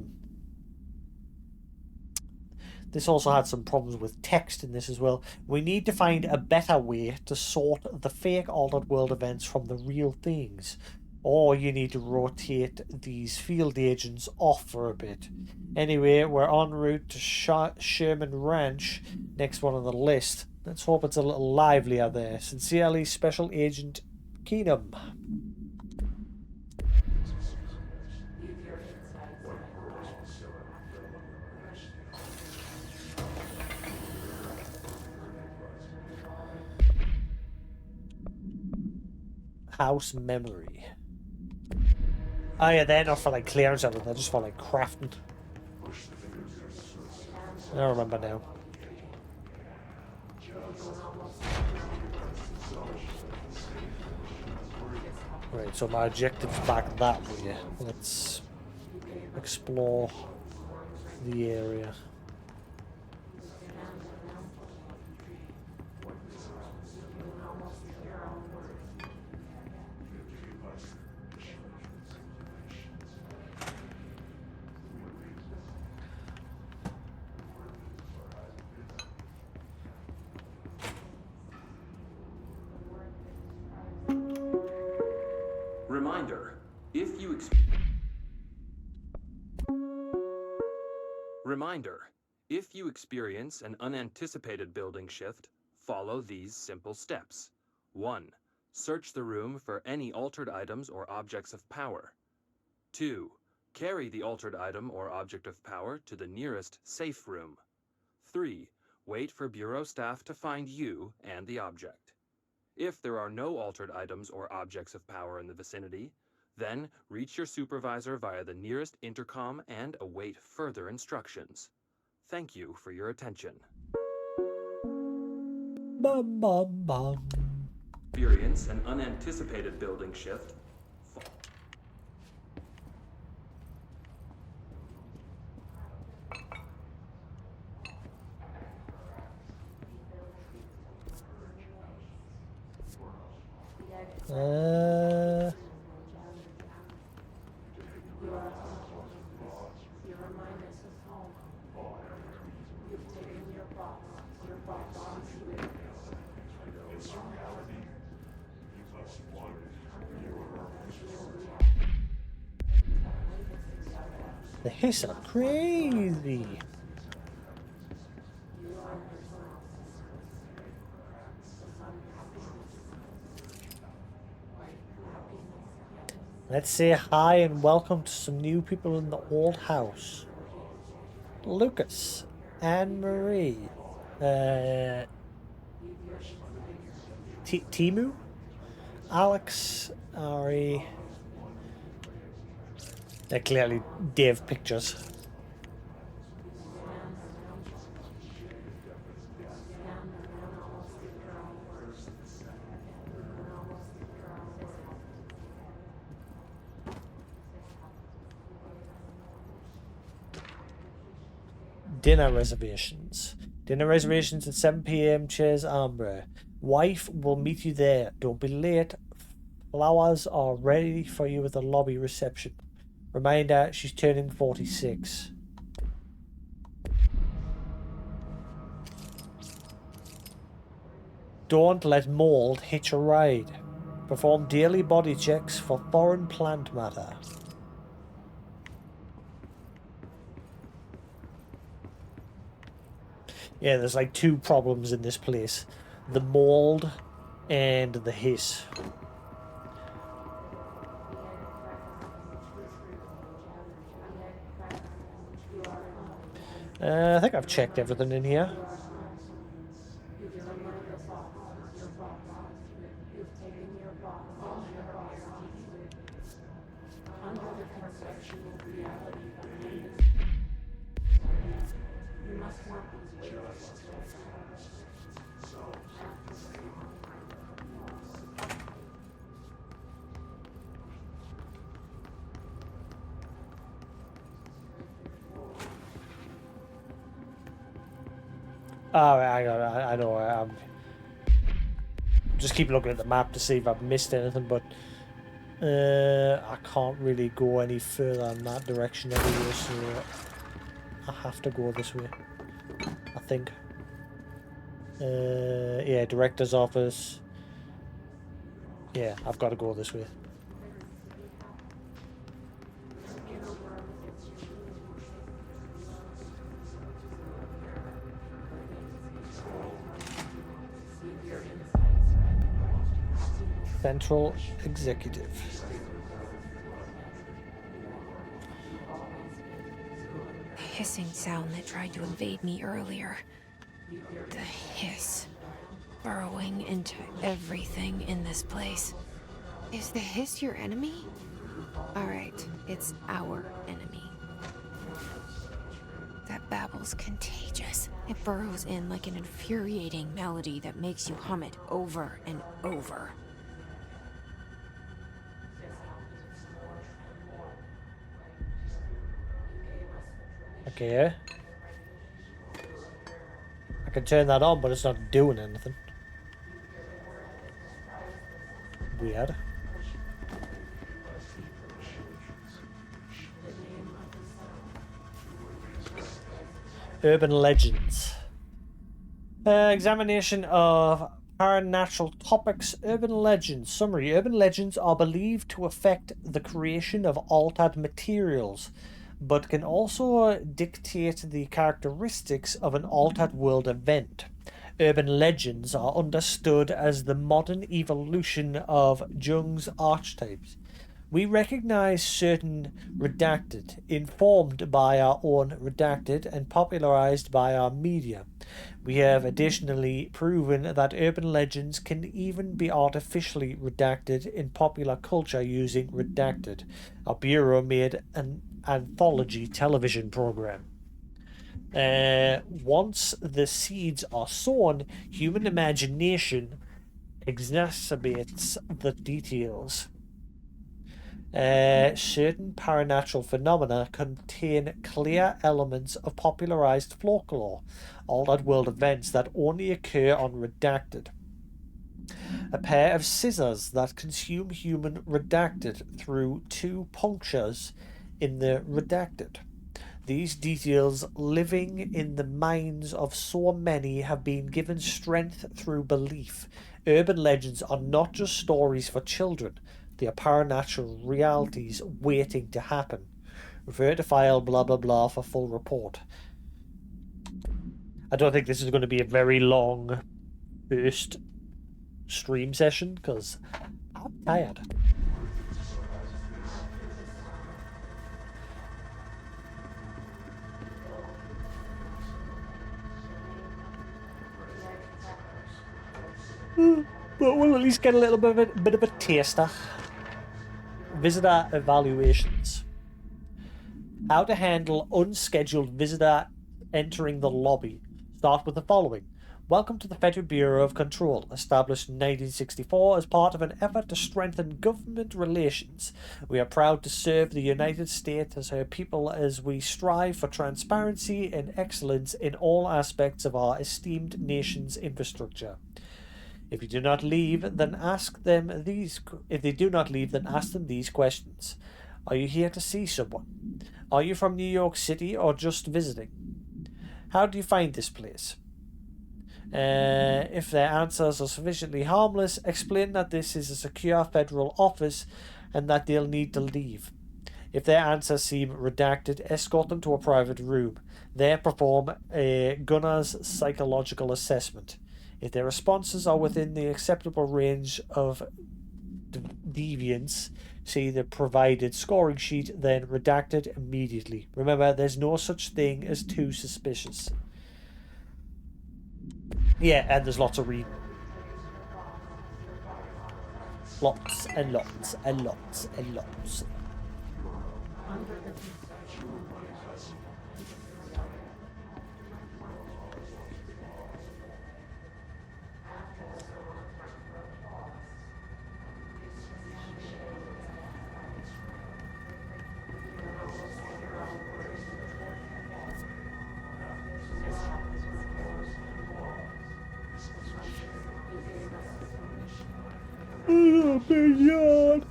A: also had some problems with text in this as well. We need to find a better way to sort the fake Altered World events from the real things. Or you need to rotate these field agents off for a bit. Anyway, we're en route to Sherman Ranch, next one on the list. Let's hope it's a little livelier there. Sincerely, Special Agent Keenum. House memory. Oh yeah, they're not for like clearance of it, they're just for like crafting. I don't remember now. Right, so my objective's back that way. Let's explore the area.
F: Reminder, if you experience an unanticipated building shift, follow these simple steps. 1. Search the room for any altered items or objects of power. 2. Carry the altered item or object of power to the nearest safe room. 3. Wait for Bureau staff to find you and the object. If there are no altered items or objects of power in the vicinity, then reach your supervisor via the nearest intercom and await further instructions. Thank you for your attention.
A: Bum, bum, bum.
F: Experience an unanticipated building shift.
A: The hiss are crazy. Let's say hi and welcome to some new people in the old house. Lucas, Anne-Marie, Timu, Alex, Ari. They're clearly Dave pictures. Dinner reservations. Dinner reservations at 7 p.m. Chairs Ambre. Wife will meet you there. Don't be late. Flowers are ready for you at the lobby reception. Reminder, she's turning 46. Don't let mold hitch a ride. Perform daily body checks for foreign plant matter. Yeah, there's like two problems in this place. The mold and the hiss. I think I've checked everything in here. Oh, I know. Just keep looking at the map to see if I've missed anything, but I can't really go any further in that direction anyway, so I have to go this way, I think. Yeah, director's office. Yeah, I've got to go this way. Central Executive.
B: The hissing sound that tried to invade me earlier. The hiss. Burrowing into everything in this place. Is the hiss your enemy? Alright, it's our enemy. That babble's contagious. It burrows in like an infuriating melody that makes you hum it over and over.
A: Okay. I can turn that on, but it's not doing anything. Weird. Urban legends. Examination of Paranatural topics, urban legends. Summary. Urban legends are believed to affect the creation of altered materials, but can also dictate the characteristics of an altered world event. Urban legends are understood as the modern evolution of Jung's archetypes. We recognize certain redacted, informed by our own redacted, and popularized by our media. We have additionally proven that urban legends can even be artificially redacted in popular culture using Redacted. Our bureau made an anthology television program. Once the seeds are sown, human imagination exacerbates the details. Certain paranatural phenomena contain clear elements of popularized folklore, altered world events that only occur on Redacted. A pair of scissors that consume human Redacted through two punctures in the Redacted. These details, living in the minds of so many, have been given strength through belief. Urban legends are not just stories for children, they are paranatural realities waiting to happen. Refer to file blah blah blah for full report. I don't think this is going to be a very long first stream session because I'm tired. But we'll at least get a little bit of a taster. Visitor evaluations. How to handle unscheduled visitor entering the lobby. Start with the following. Welcome to the Federal Bureau of Control, established in 1964 as part of an effort to strengthen government relations. We are proud to serve the United States as her people as we strive for transparency and excellence in all aspects of our esteemed nation's infrastructure. If you do not leave, then ask them these. If they do not leave, then ask them these questions. Are you here to see someone? Are you from New York City or just visiting? How do you find this place? If their answers are sufficiently harmless, explain that this is a secure federal office and that they'll need to leave. If their answers seem redacted, escort them to a private room. There perform a gunner's psychological assessment. If their responses are within the acceptable range of deviance, see the provided scoring sheet, then redacted immediately. Remember, there's no such thing as too suspicious. Yeah, and there's lots of reading. Lots and lots and lots and lots. Oh my god.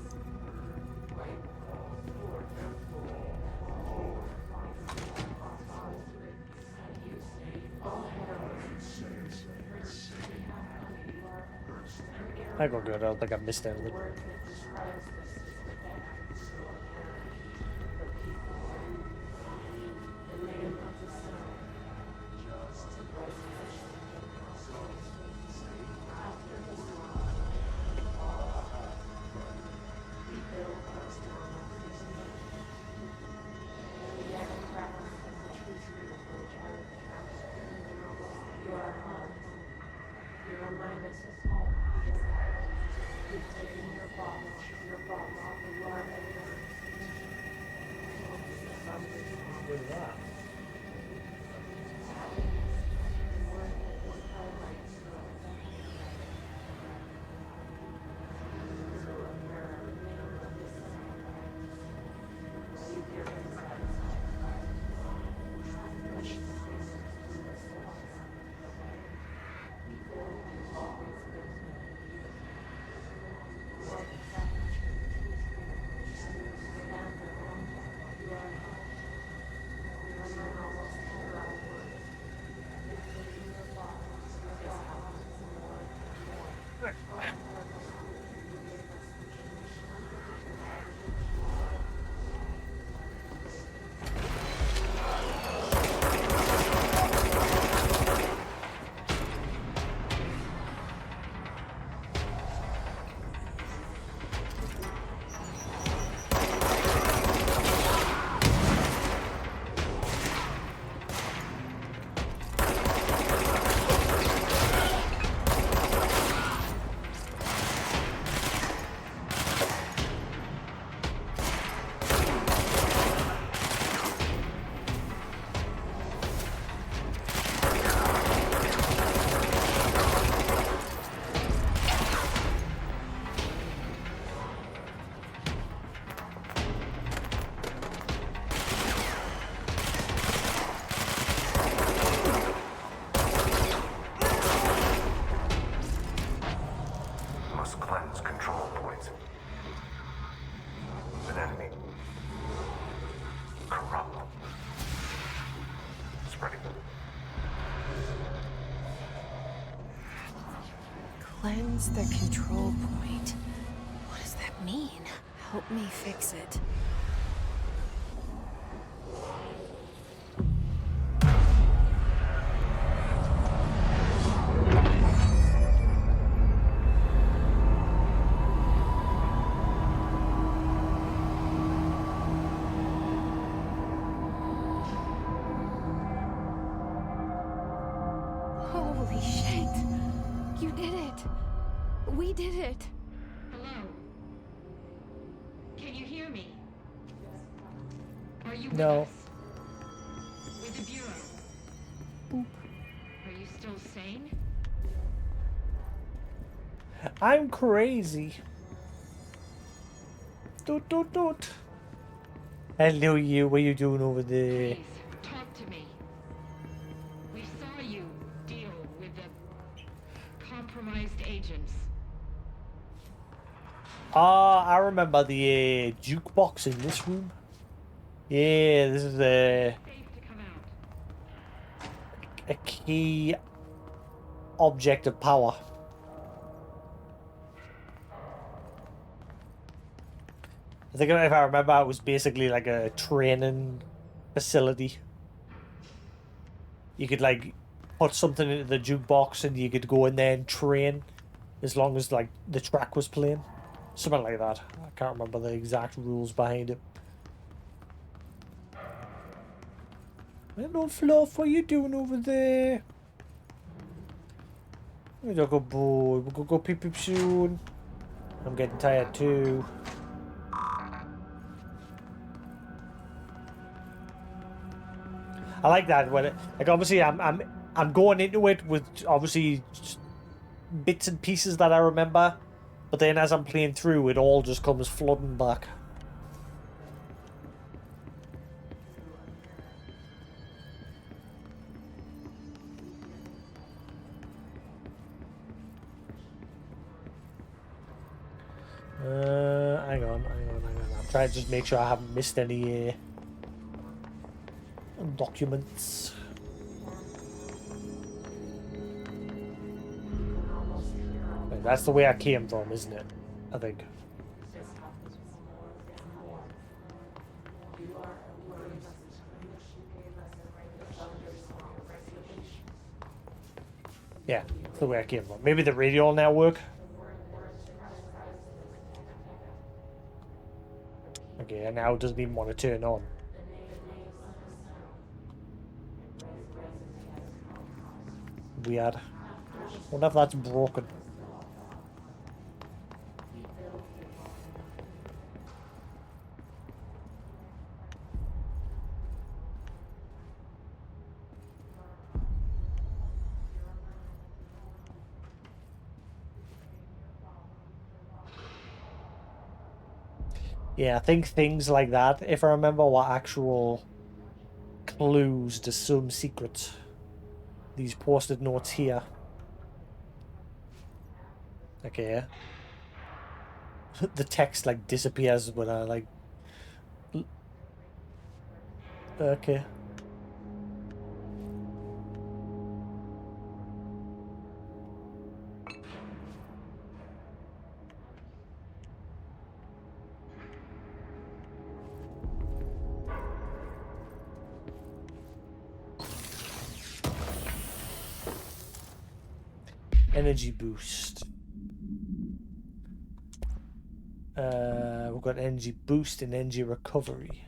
A: I got good. I don't think I missed anything.
E: must cleanse control points. An enemy. Corrupt. Spreading.
B: Cleanse the control point. What does that mean? Help me fix it. Holy shit! You did it! We did it!
G: Hello? Can you hear me? Are you
A: No.
G: with us? With the Bureau? Are you still sane?
A: I'm crazy. Doot doot doot. Hello, you. What are you doing over there?
G: Please, talk to me. We saw you deal with the compromised agents.
A: Ah, I remember the jukebox in this room. Yeah, this is
G: Safe to come out.
A: a key object of power. I think if I remember, it was basically like a training facility. You could like put something into the jukebox and you could go in there and train as long as like the track was playing. Something like that. I can't remember the exact rules behind it. Hello, Fluff. What are you doing over there? You're a good boy. We're gonna go peep peep soon. I'm getting tired too. I like that when it, like obviously I'm going into it with obviously bits and pieces that I remember, but then as I'm playing through, it all just comes flooding back. Hang on. I'm trying to just make sure I haven't missed any documents. Wait, that's the way I came from, isn't it? I think. Yeah, that's the way I came from. Maybe the radio network. Okay, and now it doesn't even want to turn on. Weird. Wonder if that's broken. Yeah, I think things like that, if I remember, were actual clues to some secrets. These post-it notes here. Okay. The text like disappears when I like. Okay. Energy boost. We've got energy boost and energy recovery.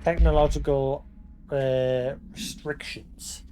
A: Technological restrictions.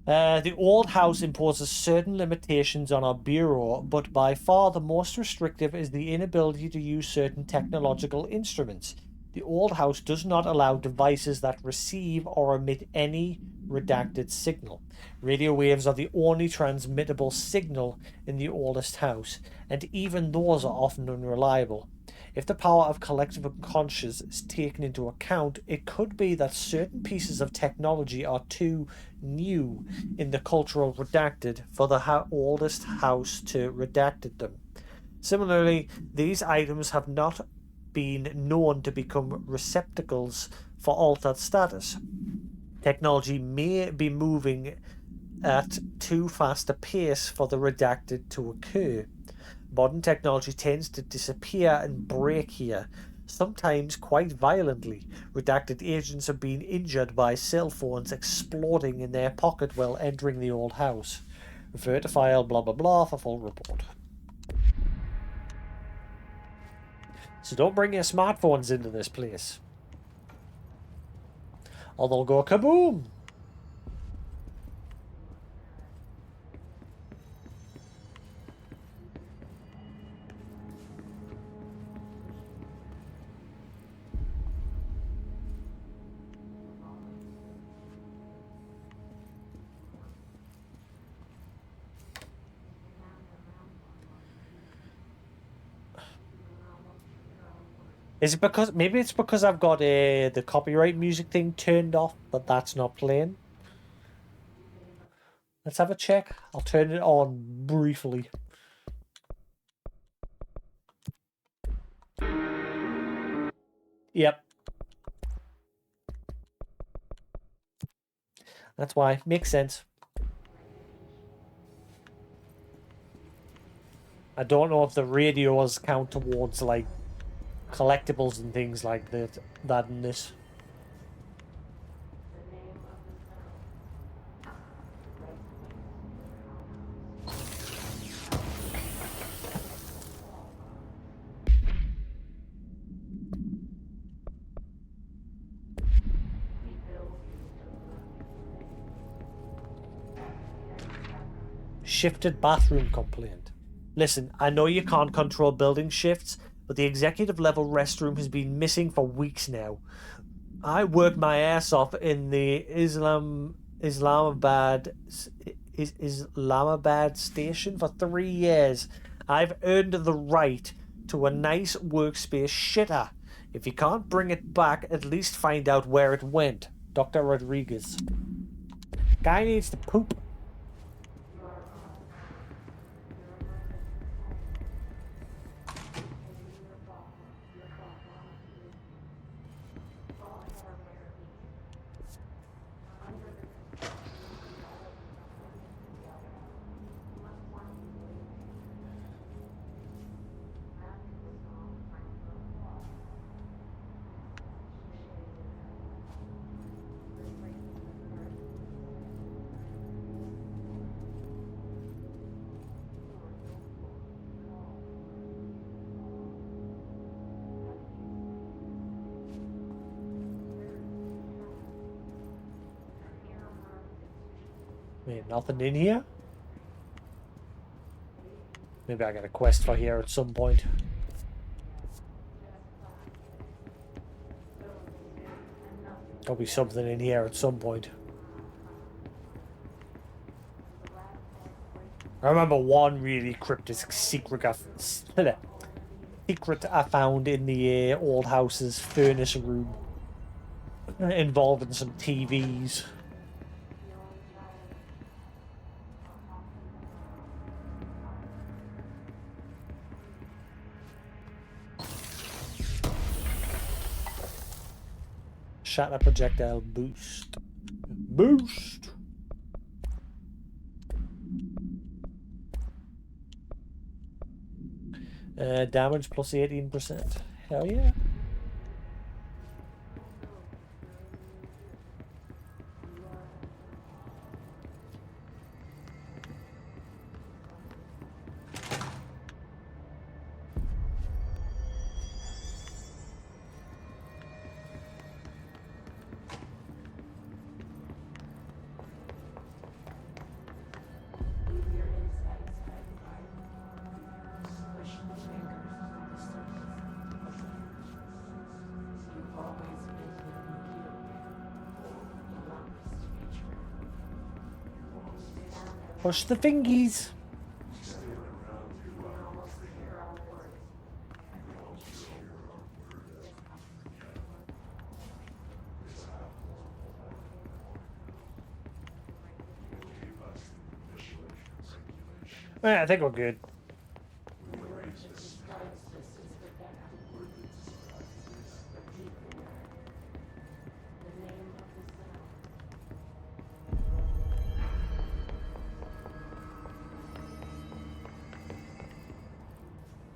A: The old house imposes certain limitations on our bureau, but by far the most restrictive is the inability to use certain technological instruments. The old house does not allow devices that receive or emit any redacted signal. Radio waves are the only transmittable signal in the oldest house, and even those are often unreliable. If the power of collective unconscious is taken into account, it could be that certain pieces of technology are too new in the cultural redacted for the oldest house to redacted them. Similarly, these items have not been known to become receptacles for altered status. Technology may be moving at too fast a pace for the redacted to occur. Modern technology tends to disappear and break here, sometimes quite violently. Redacted agents have been injured by cell phones exploding in their pocket while entering the old house. Refer to file blah blah blah for full report. So don't bring your smartphones into this place, or they'll go kaboom! Is it because maybe it's because I've got the copyright music thing turned off, but that's not playing? Let's have a check. I'll turn it on briefly. Yep. That's why. Makes sense. I don't know if the radios count towards like collectibles and things like that in this. Shifted bathroom complaint. Listen, I know you can't control building shifts, but the executive level restroom has been missing for weeks now. I worked my ass off in the Islamabad station for 3 years. I've earned the right to a nice workspace shitter. If you can't bring it back, at least find out where it went. Dr. Rodriguez. Guy needs to poop. Wait, nothing in here? Maybe I got a quest for here at some point. There'll be something in here at some point. I remember one really cryptic secret I found in the old house's furnace room, involving some TVs. Shatter projectile boost. Boost! Damage plus 18%. Hell yeah. Push the fingies. Yeah, I think we're good.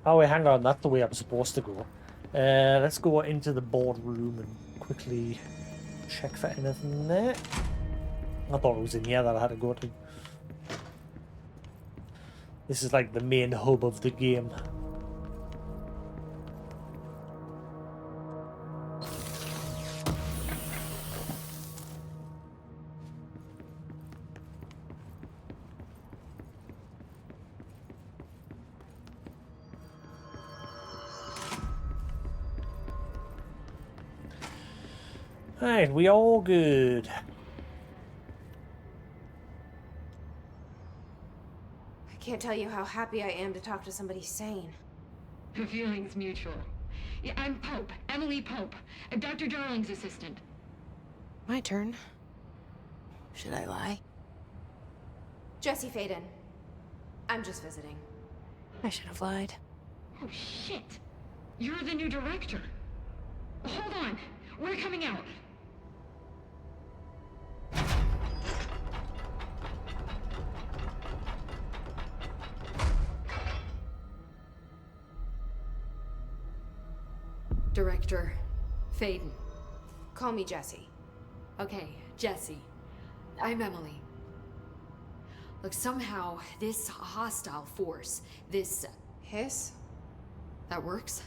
A: Oh wait, hang on, that's the way I'm supposed to go. Let's go into the boardroom and quickly check for anything there. I thought it was in here that I had to go to. This is like the main hub of the game. Alright, we all good.
B: I can't tell you how happy I am to talk to somebody sane.
G: The feeling's mutual. Yeah, I'm Pope, Emily Pope, Dr. Darling's assistant.
B: My turn. Should I lie? Jesse Faden. I'm just visiting. I should have lied.
G: Oh, shit. You're the new director. Hold on. We're coming out.
H: Director Faden.
B: Call me Jesse.
H: Okay, Jesse. I'm Emily. Look, somehow this hostile force, this
B: Hiss?
H: that works.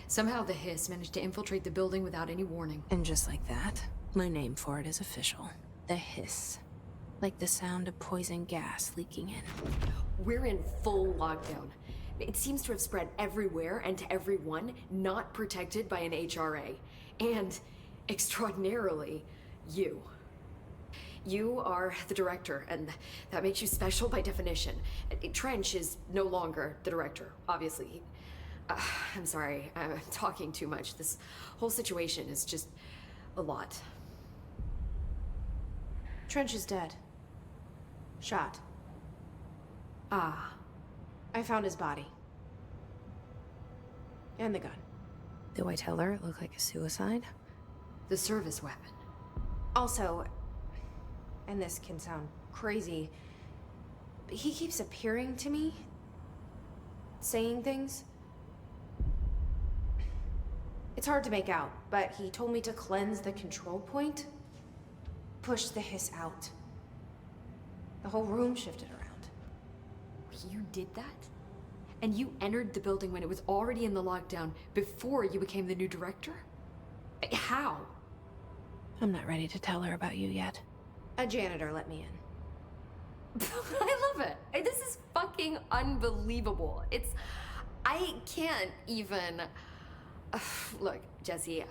H: Somehow the hiss managed to infiltrate the building without any warning.
B: And just like that, my name for it is official. The hiss. Like the sound of poison gas leaking in.
H: We're in full lockdown. It seems to have spread everywhere and to everyone not protected by an HRA. And, extraordinarily, you. You are the director, and that makes you special by definition. Trench is no longer the director, obviously. I'm sorry, I'm talking too much. This whole situation is just a lot.
B: Trench is dead. Shot.
H: Ah.
B: I found his body. And the gun. Do I tell her it looked like a suicide?
H: The service weapon.
B: Also, and this can sound crazy, but he keeps appearing to me, saying things. It's hard to make out, but he told me to cleanse the control point, push the hiss out. The whole room shifted around.
H: You did that? And you entered the building when it was already in the lockdown before you became the new director? How?
B: I'm not ready to tell her about you yet. A janitor let me in.
H: I love it. This is fucking unbelievable. I can't even... Look, Jesse,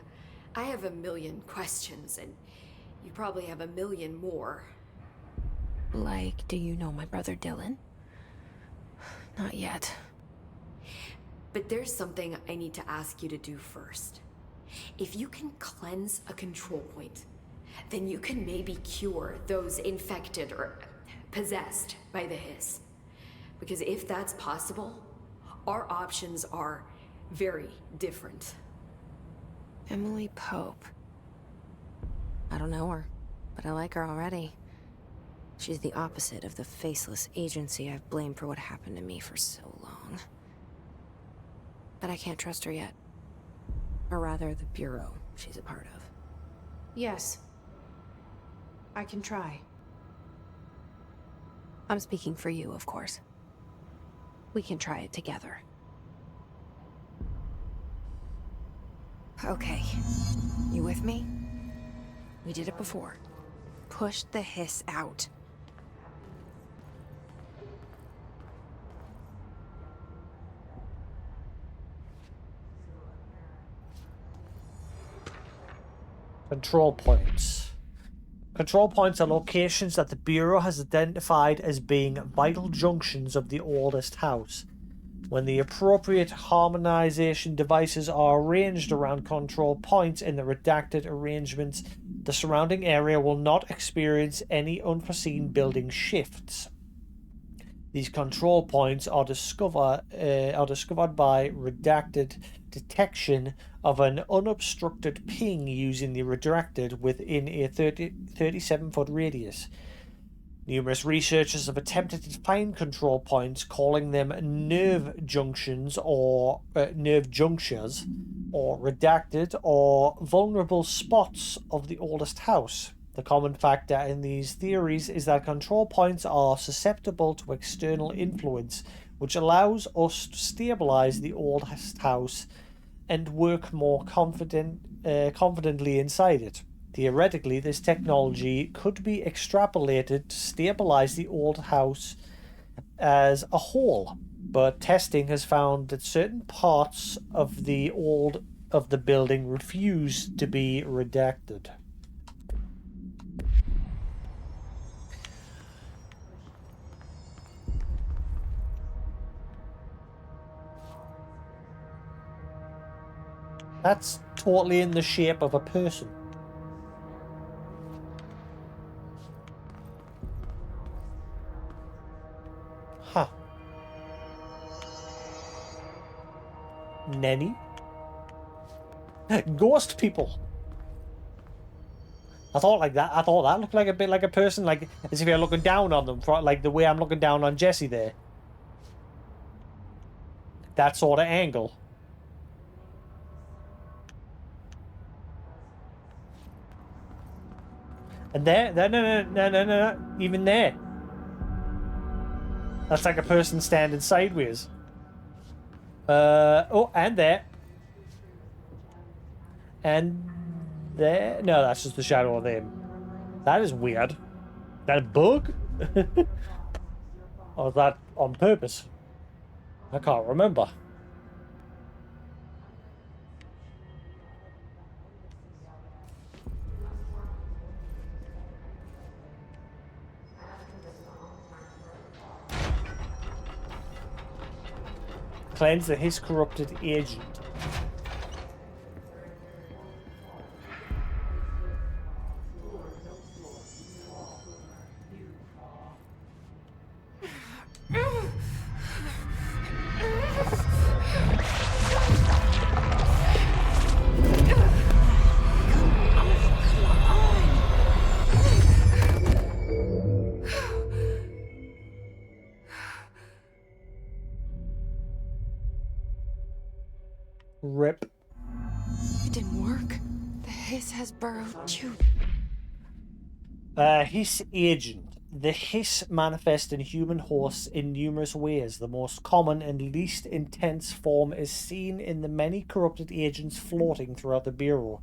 H: I have a million questions, and you probably have a million more.
B: Like, do you know my brother Dylan? Not yet.
H: But there's something I need to ask you to do first. If you can cleanse a control point, then you can maybe cure those infected or possessed by the hiss. Because if that's possible, our options are very different.
B: Emily Pope. I don't know her, but I like her already. She's the opposite of the faceless agency I've blamed for what happened to me for so long. But I can't trust her yet. Or rather, the Bureau she's a part of. Yes. I can try. I'm speaking for you, of course. We can try it together. Okay. You with me? We did it before. Push the hiss out.
A: Control points. Control points are locations that the Bureau has identified as being vital junctions of the oldest house. When the appropriate harmonization devices are arranged around control points in the redacted arrangements, the surrounding area will not experience any unforeseen building shifts. These control points are discovered by redacted detection of an unobstructed ping using the redacted within a 37-foot radius. Numerous researchers have attempted to find control points, calling them nerve junctions or nerve junctures, or redacted or vulnerable spots of the oldest house. The common factor in these theories is that control points are susceptible to external influence, which allows us to stabilize the oldest house and work more confidently inside it. Theoretically, this technology could be extrapolated to stabilize the old house as a whole, but testing has found that certain parts of the building refuse to be redacted. That's totally in the shape of a person. Huh. Nenny? Ghost people. I thought that looked like a bit like a person, like as if you're looking down on them, like the way I'm looking down on Jesse there. That sort of angle. And no, even there. That's like a person standing sideways. Oh, and there. And there. No, that's just the shadow of them. That is weird. That a bug? Or is that on purpose? I can't remember. Cleanse the his corrupted agent. Rip.
B: It didn't work. The hiss has burrowed too.
A: Hiss agent. The hiss manifests in human hosts in numerous ways. The most common and least intense form is seen in the many corrupted agents floating throughout the Bureau.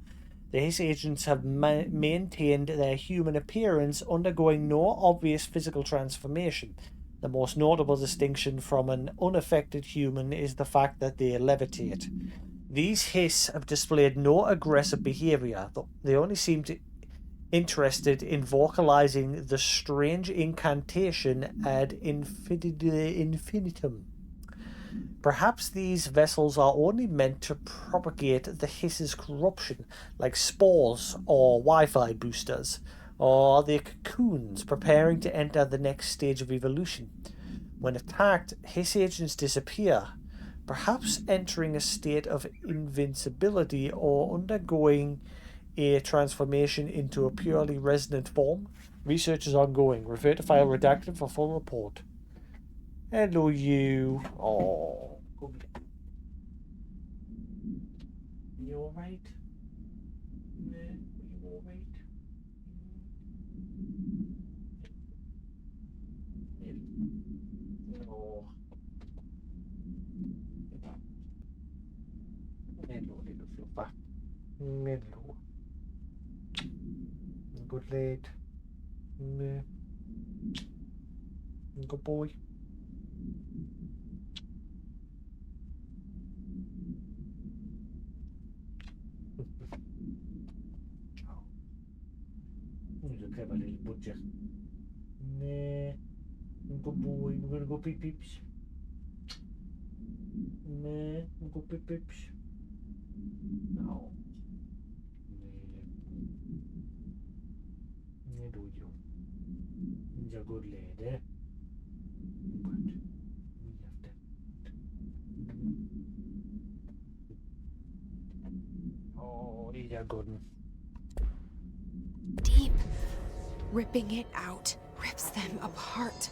A: The hiss agents have maintained their human appearance, undergoing no obvious physical transformation. The most notable distinction from an unaffected human is the fact that they levitate. These hiss have displayed no aggressive behavior. They only seem to interested in vocalizing the strange incantation ad infinitum. Perhaps these vessels are only meant to propagate the hiss's corruption, like spores or Wi-Fi boosters, or the cocoons preparing to enter the next stage of evolution. When attacked, hiss agents disappear, perhaps entering a state of invincibility or undergoing a transformation into a purely resonant form. Research is ongoing. Refer to file redacted for full report. Hello, you. Oh, good. You alright? Yeah, you alright? No. Hello, little fluffer. Hello. Good lad. Yeah. Good boy. He's a clever Good boy. We're gonna go peep peeps. Nah, we'll go peep peeps. No. Yeah, do you? He's a good lady. But we have to. Oh, he's a good one.
B: Deep. Ripping it out rips them apart.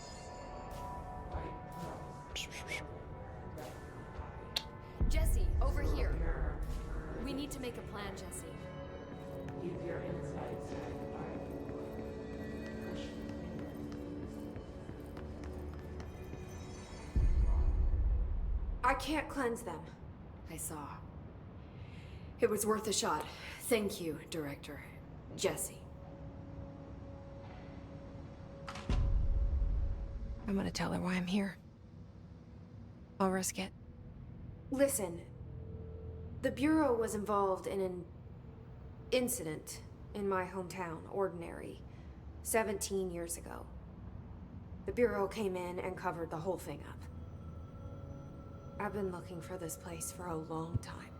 H: Jesse, over here. We need to make a plan, Jesse.
B: I can't cleanse them.
H: I saw. It was worth a shot. Thank you, Director. Jesse.
B: I'm gonna tell her why I'm here. I'll risk it. Listen, the Bureau was involved in an incident in my hometown, Ordinary, 17 years ago. The Bureau came in and covered the whole thing up. I've been looking for this place for a long time.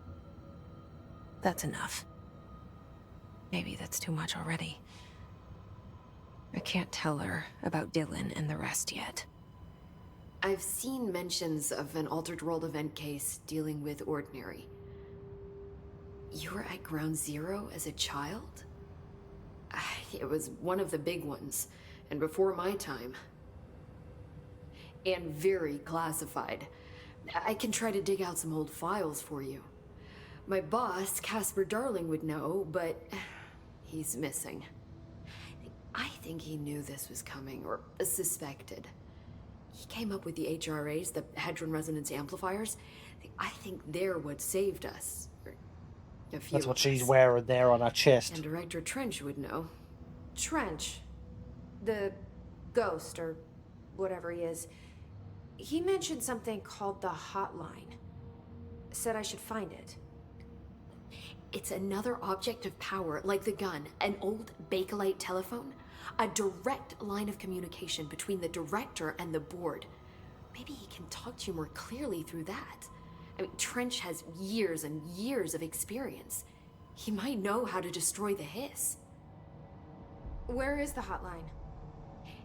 B: That's enough. Maybe that's too much already. I can't tell her about Dylan and the rest yet.
H: I've seen mentions of an Altered World event case dealing with Ordinary. You were at Ground Zero as a child? It was one of the big ones, and before my time. And very classified. I can try to dig out some old files for you. My boss, Casper Darling, would know, but he's missing. I think he knew this was coming, or suspected. He came up with the HRAs, the Hadron Resonance Amplifiers. I think they're what saved us. A few
A: That's what
H: of
A: she's
H: us.
A: wearing there on her chest.
H: And Director Trench would know.
B: Trench, the ghost, or whatever he is, he mentioned something called the Hotline. Said I should find it.
H: It's another object of power, like the gun, an old Bakelite telephone. A direct line of communication between the director and the board. Maybe he can talk to you more clearly through that. I mean, Trench has years and years of experience. He might know how to destroy the hiss.
B: Where is the hotline?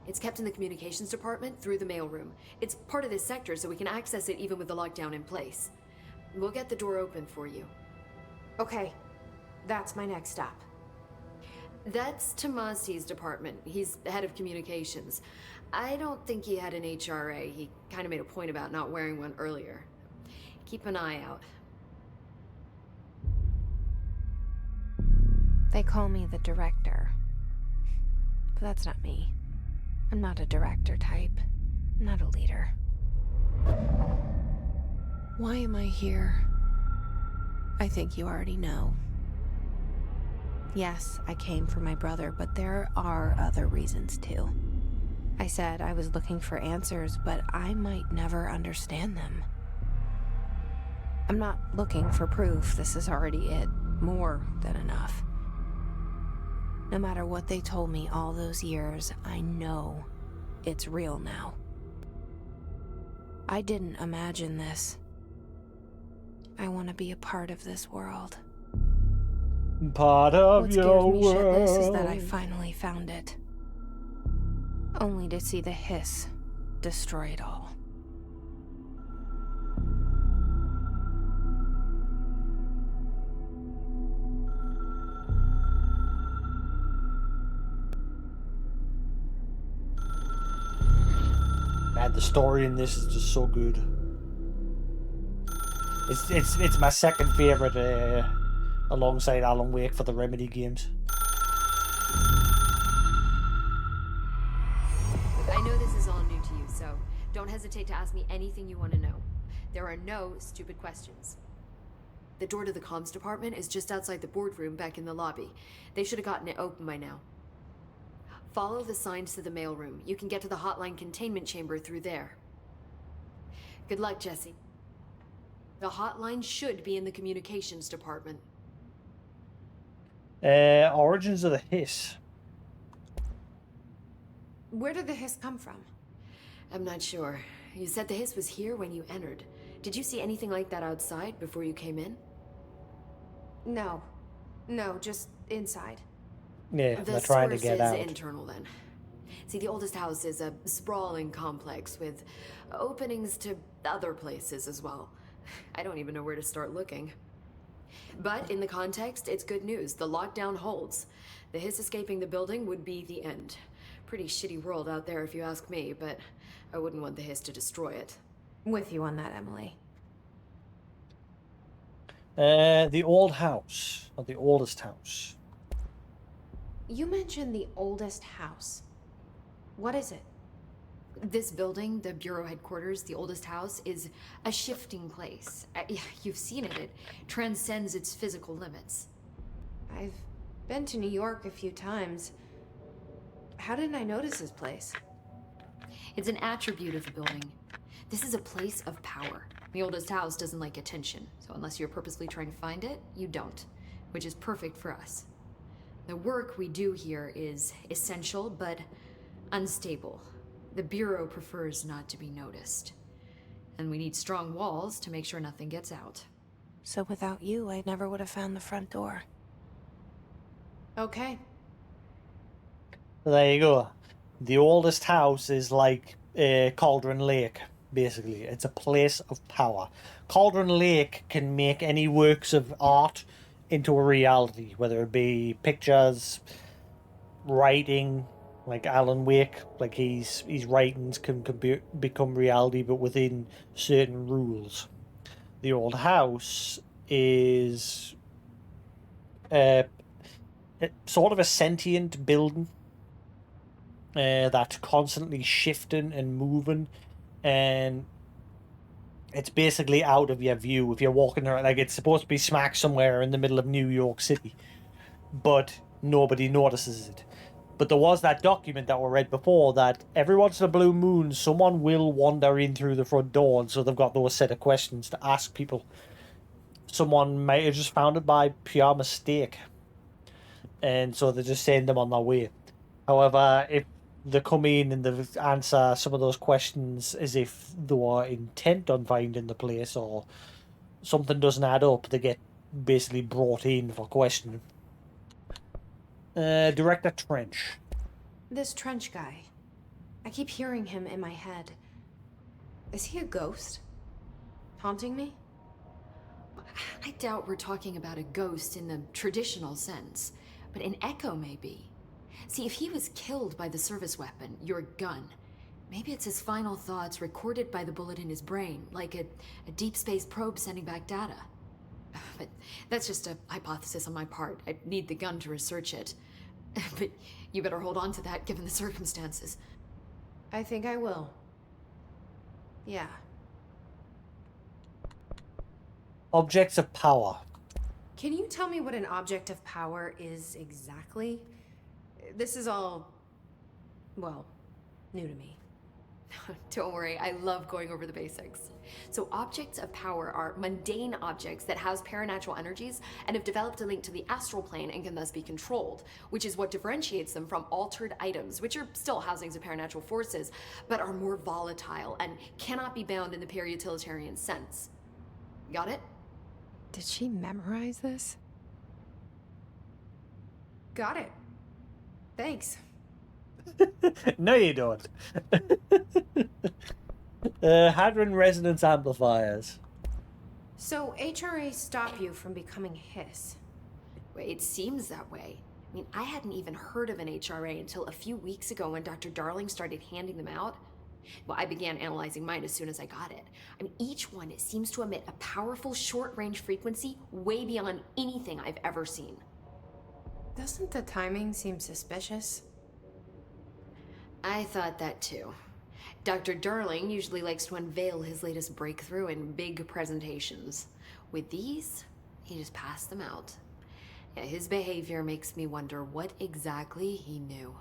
H: It's kept in the communications department through the mailroom. It's part of this sector, so we can access it even with the lockdown in place. We'll get the door open for you.
B: Okay, that's my next stop.
H: That's Tomasi's department. He's the head of communications. I don't think he had an HRA. He kind of made a point about not wearing one earlier. Keep an eye out.
B: They call me the director. But that's not me. I'm not a director type. I'm not a leader. Why am I here? I think you already know. Yes, I came for my brother, but there are other reasons too. I said I was looking for answers, but I might never understand them. I'm not looking for proof. This is already it. More than enough. No matter what they told me all those years, I know it's real now. I didn't imagine this. I want to be a part of this world.
A: Part of
B: What
A: your
B: scares me shitless is that I
A: world.
B: finally found it. Only to see the hiss destroy it all.
A: Man, the story in this is just so good. It's my second favorite, alongside Alan Wake for the Remedy games.
H: I know this is all new to you, so don't hesitate to ask me anything you want to know. There are no stupid questions. The door to the comms department is just outside the boardroom back in the lobby. They should have gotten it open by now. Follow the signs to the mailroom. You can get to the hotline containment chamber through there. Good luck, Jesse. The hotline should be in the communications department.
A: Origins of the Hiss.
B: Where did the hiss come from?
H: I'm not sure. You said the hiss was here when you entered. Did you see anything like that outside before you came in?
B: No. No, just inside.
A: Yeah,
H: The
A: they're trying to
H: source
A: get
H: is
A: out.
H: internal then. See, the oldest house is a sprawling complex with openings to other places as well. I don't even know where to start looking. But in the context, it's good news. The lockdown holds. The hiss escaping the building would be the end. Pretty shitty world out there if you ask me, but I wouldn't want the hiss to destroy it.
B: With you on that, Emily.
A: The old house, or the oldest house.
B: You mentioned the oldest house. What is it?
H: This building, the Bureau headquarters, the oldest house, is a shifting place. You've seen it. It transcends its physical limits.
B: I've been to New York a few times. How didn't I notice this place?
H: It's an attribute of the building. This is a place of power. The oldest house doesn't like attention, so unless you're purposely trying to find it, you don't, which is perfect for us. The work we do here is essential, but unstable. The Bureau prefers not to be noticed. And we need strong walls to make sure nothing gets out.
B: So without you, I never would have found the front door. Okay.
A: There you go. The oldest house is like Cauldron Lake, basically. It's a place of power. Cauldron Lake can make any works of art into a reality, whether it be pictures, writing, like Alan Wake, like his writings can become reality, but within certain rules. The old house is sort of a sentient building that's constantly shifting and moving, and it's basically out of your view if you're walking around. Like, it's supposed to be smack somewhere in the middle of New York City, but nobody notices it. But there was that document that we read before that every once in a blue moon, someone will wander in through the front door, and so they've got those set of questions to ask people. Someone might have just found it by pure mistake, and so they just send them on their way. However, if they come in and they answer some of those questions as if they were intent on finding the place, or something doesn't add up, they get basically brought in for questioning. Director Trench.
B: This Trench guy. I keep hearing him in my head. Is he a ghost? Haunting me?
H: I doubt we're talking about a ghost in the traditional sense, but an echo maybe. See, if he was killed by the service weapon, your gun, maybe it's his final thoughts recorded by the bullet in his brain, like a deep space probe sending back data. But that's just a hypothesis on my part. I'd need the gun to research it. But you better hold on to that given the circumstances.
B: I think I will. Yeah.
A: Objects of power.
B: Can you tell me what an object of power is exactly? This is all, well, new to me.
H: Don't worry, I love going over the basics. So objects of power are mundane objects that house paranatural energies and have developed a link to the astral plane and can thus be controlled, which is what differentiates them from altered items, which are still housings of paranatural forces, but are more volatile and cannot be bound in the peri-utilitarian sense. Got it?
B: Did she memorize this? Got it. Thanks.
A: No, you don't. Hadron resonance amplifiers.
B: So HRA stop you from becoming Hiss?
H: It seems that way. I mean, I hadn't even heard of an HRA until a few weeks ago when Dr. Darling started handing them out. Well, I began analyzing mine as soon as I got it. I mean, each one seems to emit a powerful short-range frequency way beyond anything I've ever seen.
B: Doesn't the timing seem suspicious?
H: I thought that too. Dr. Darling usually likes to unveil his latest breakthrough in big presentations. With these, he just passed them out. Yeah, his behavior makes me wonder what exactly he knew.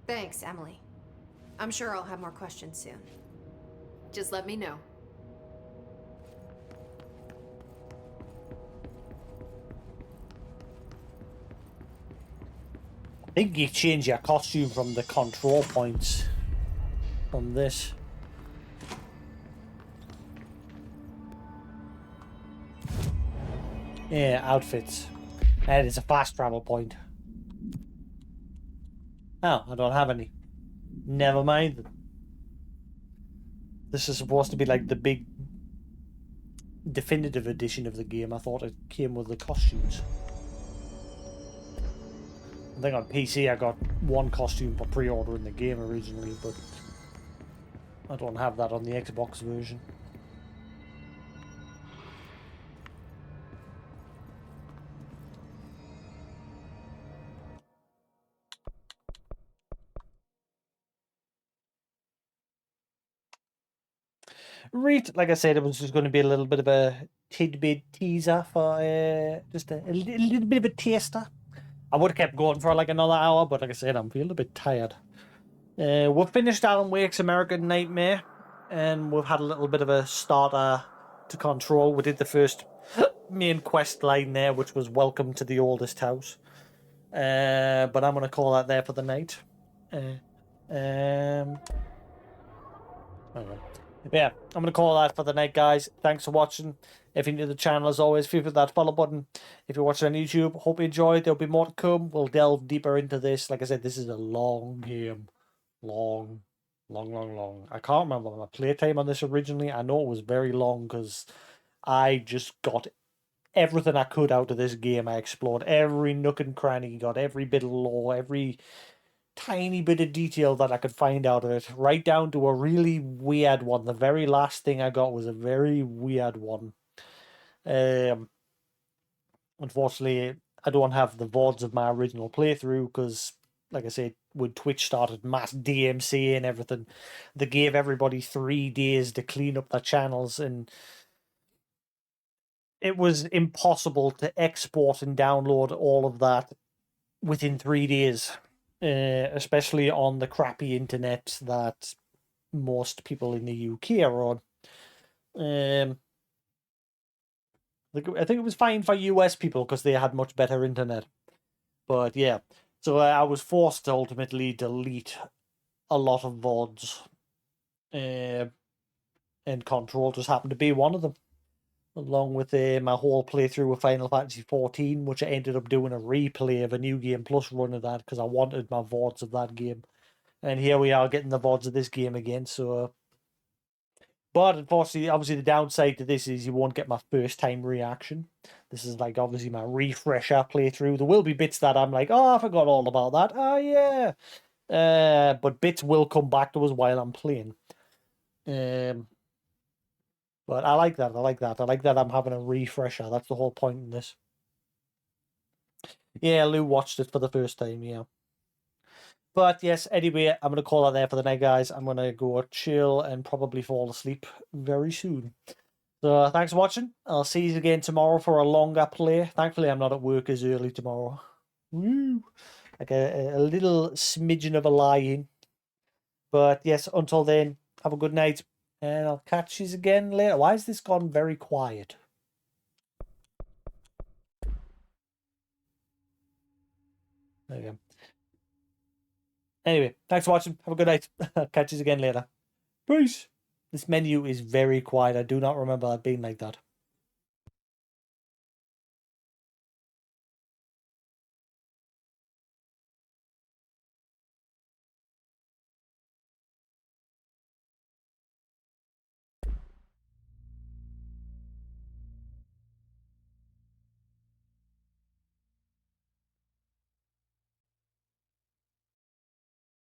B: Thanks, Emily. I'm sure I'll have more questions soon.
H: Just let me know.
A: I think you change your costume from the control points from this. Yeah, outfits. And it's a fast travel point. Oh, I don't have any. Never mind. This is supposed to be like the big definitive edition of the game. I thought it came with the costumes. I think on PC I got one costume for pre-ordering the game originally, but I don't have that on the Xbox version. Right, like I said, it was just going to be a little bit of a tidbit teaser for just a little bit of a taster. I would have kept going for like another hour, but like I said, I'm feeling a bit tired. We've finished Alan Wake's American Nightmare, and we've had a little bit of a starter to Control. We did the first main quest line there, which was Welcome to the Oldest House. But I'm going to call that there for the night. Yeah, I'm going to call that for the night, guys. Thanks for watching. If you're new to the channel, as always, feel free to that follow button. If you're watching on YouTube, hope you enjoyed. There'll be more to come. We'll delve deeper into this. Like I said, this is a long game. Long. I can't remember my playtime on this originally. I know it was very long because I just got everything I could out of this game. I explored every nook and cranny, got every bit of lore, every tiny bit of detail that I could find out of it, right down to a really weird one. The very last thing I got was a very weird one. Unfortunately, I don't have the VODs of my original playthrough because, like I said, when Twitch started mass DMCA and everything, they gave everybody 3 days to clean up their channels, and it was impossible to export and download all of that within 3 days. Especially on the crappy internet that most people in the UK are on. I think it was fine for US people because they had much better internet. But yeah, so I was forced to ultimately delete a lot of VODs. And Control just happened to be one of them. Along with my whole playthrough of Final Fantasy XIV, which I ended up doing a replay of a New Game Plus run of that because I wanted my VODs of that game. And here we are getting the VODs of this game again, so... But unfortunately, obviously the downside to this is you won't get my first time reaction. This is like obviously my refresher playthrough. There will be bits that I'm like, oh, I forgot all about that. Oh, yeah. But bits will come back to us while I'm playing. But I like that. I like that I'm having a refresher. That's the whole point in this. Yeah, Lou watched it for the first time, yeah. But yes, anyway, I'm going to call that there for the night, guys. I'm going to go chill and probably fall asleep very soon. So thanks for watching. I'll see you again tomorrow for a longer play. Thankfully, I'm not at work as early tomorrow. Woo! Like a little smidgen of a lie-in. But yes, until then, have a good night. And I'll catch you again later. Why has this gone very quiet? There you go. Anyway, thanks for watching. Have a good night. Catch you again later. Peace. This menu is very quiet. I do not remember that being like that.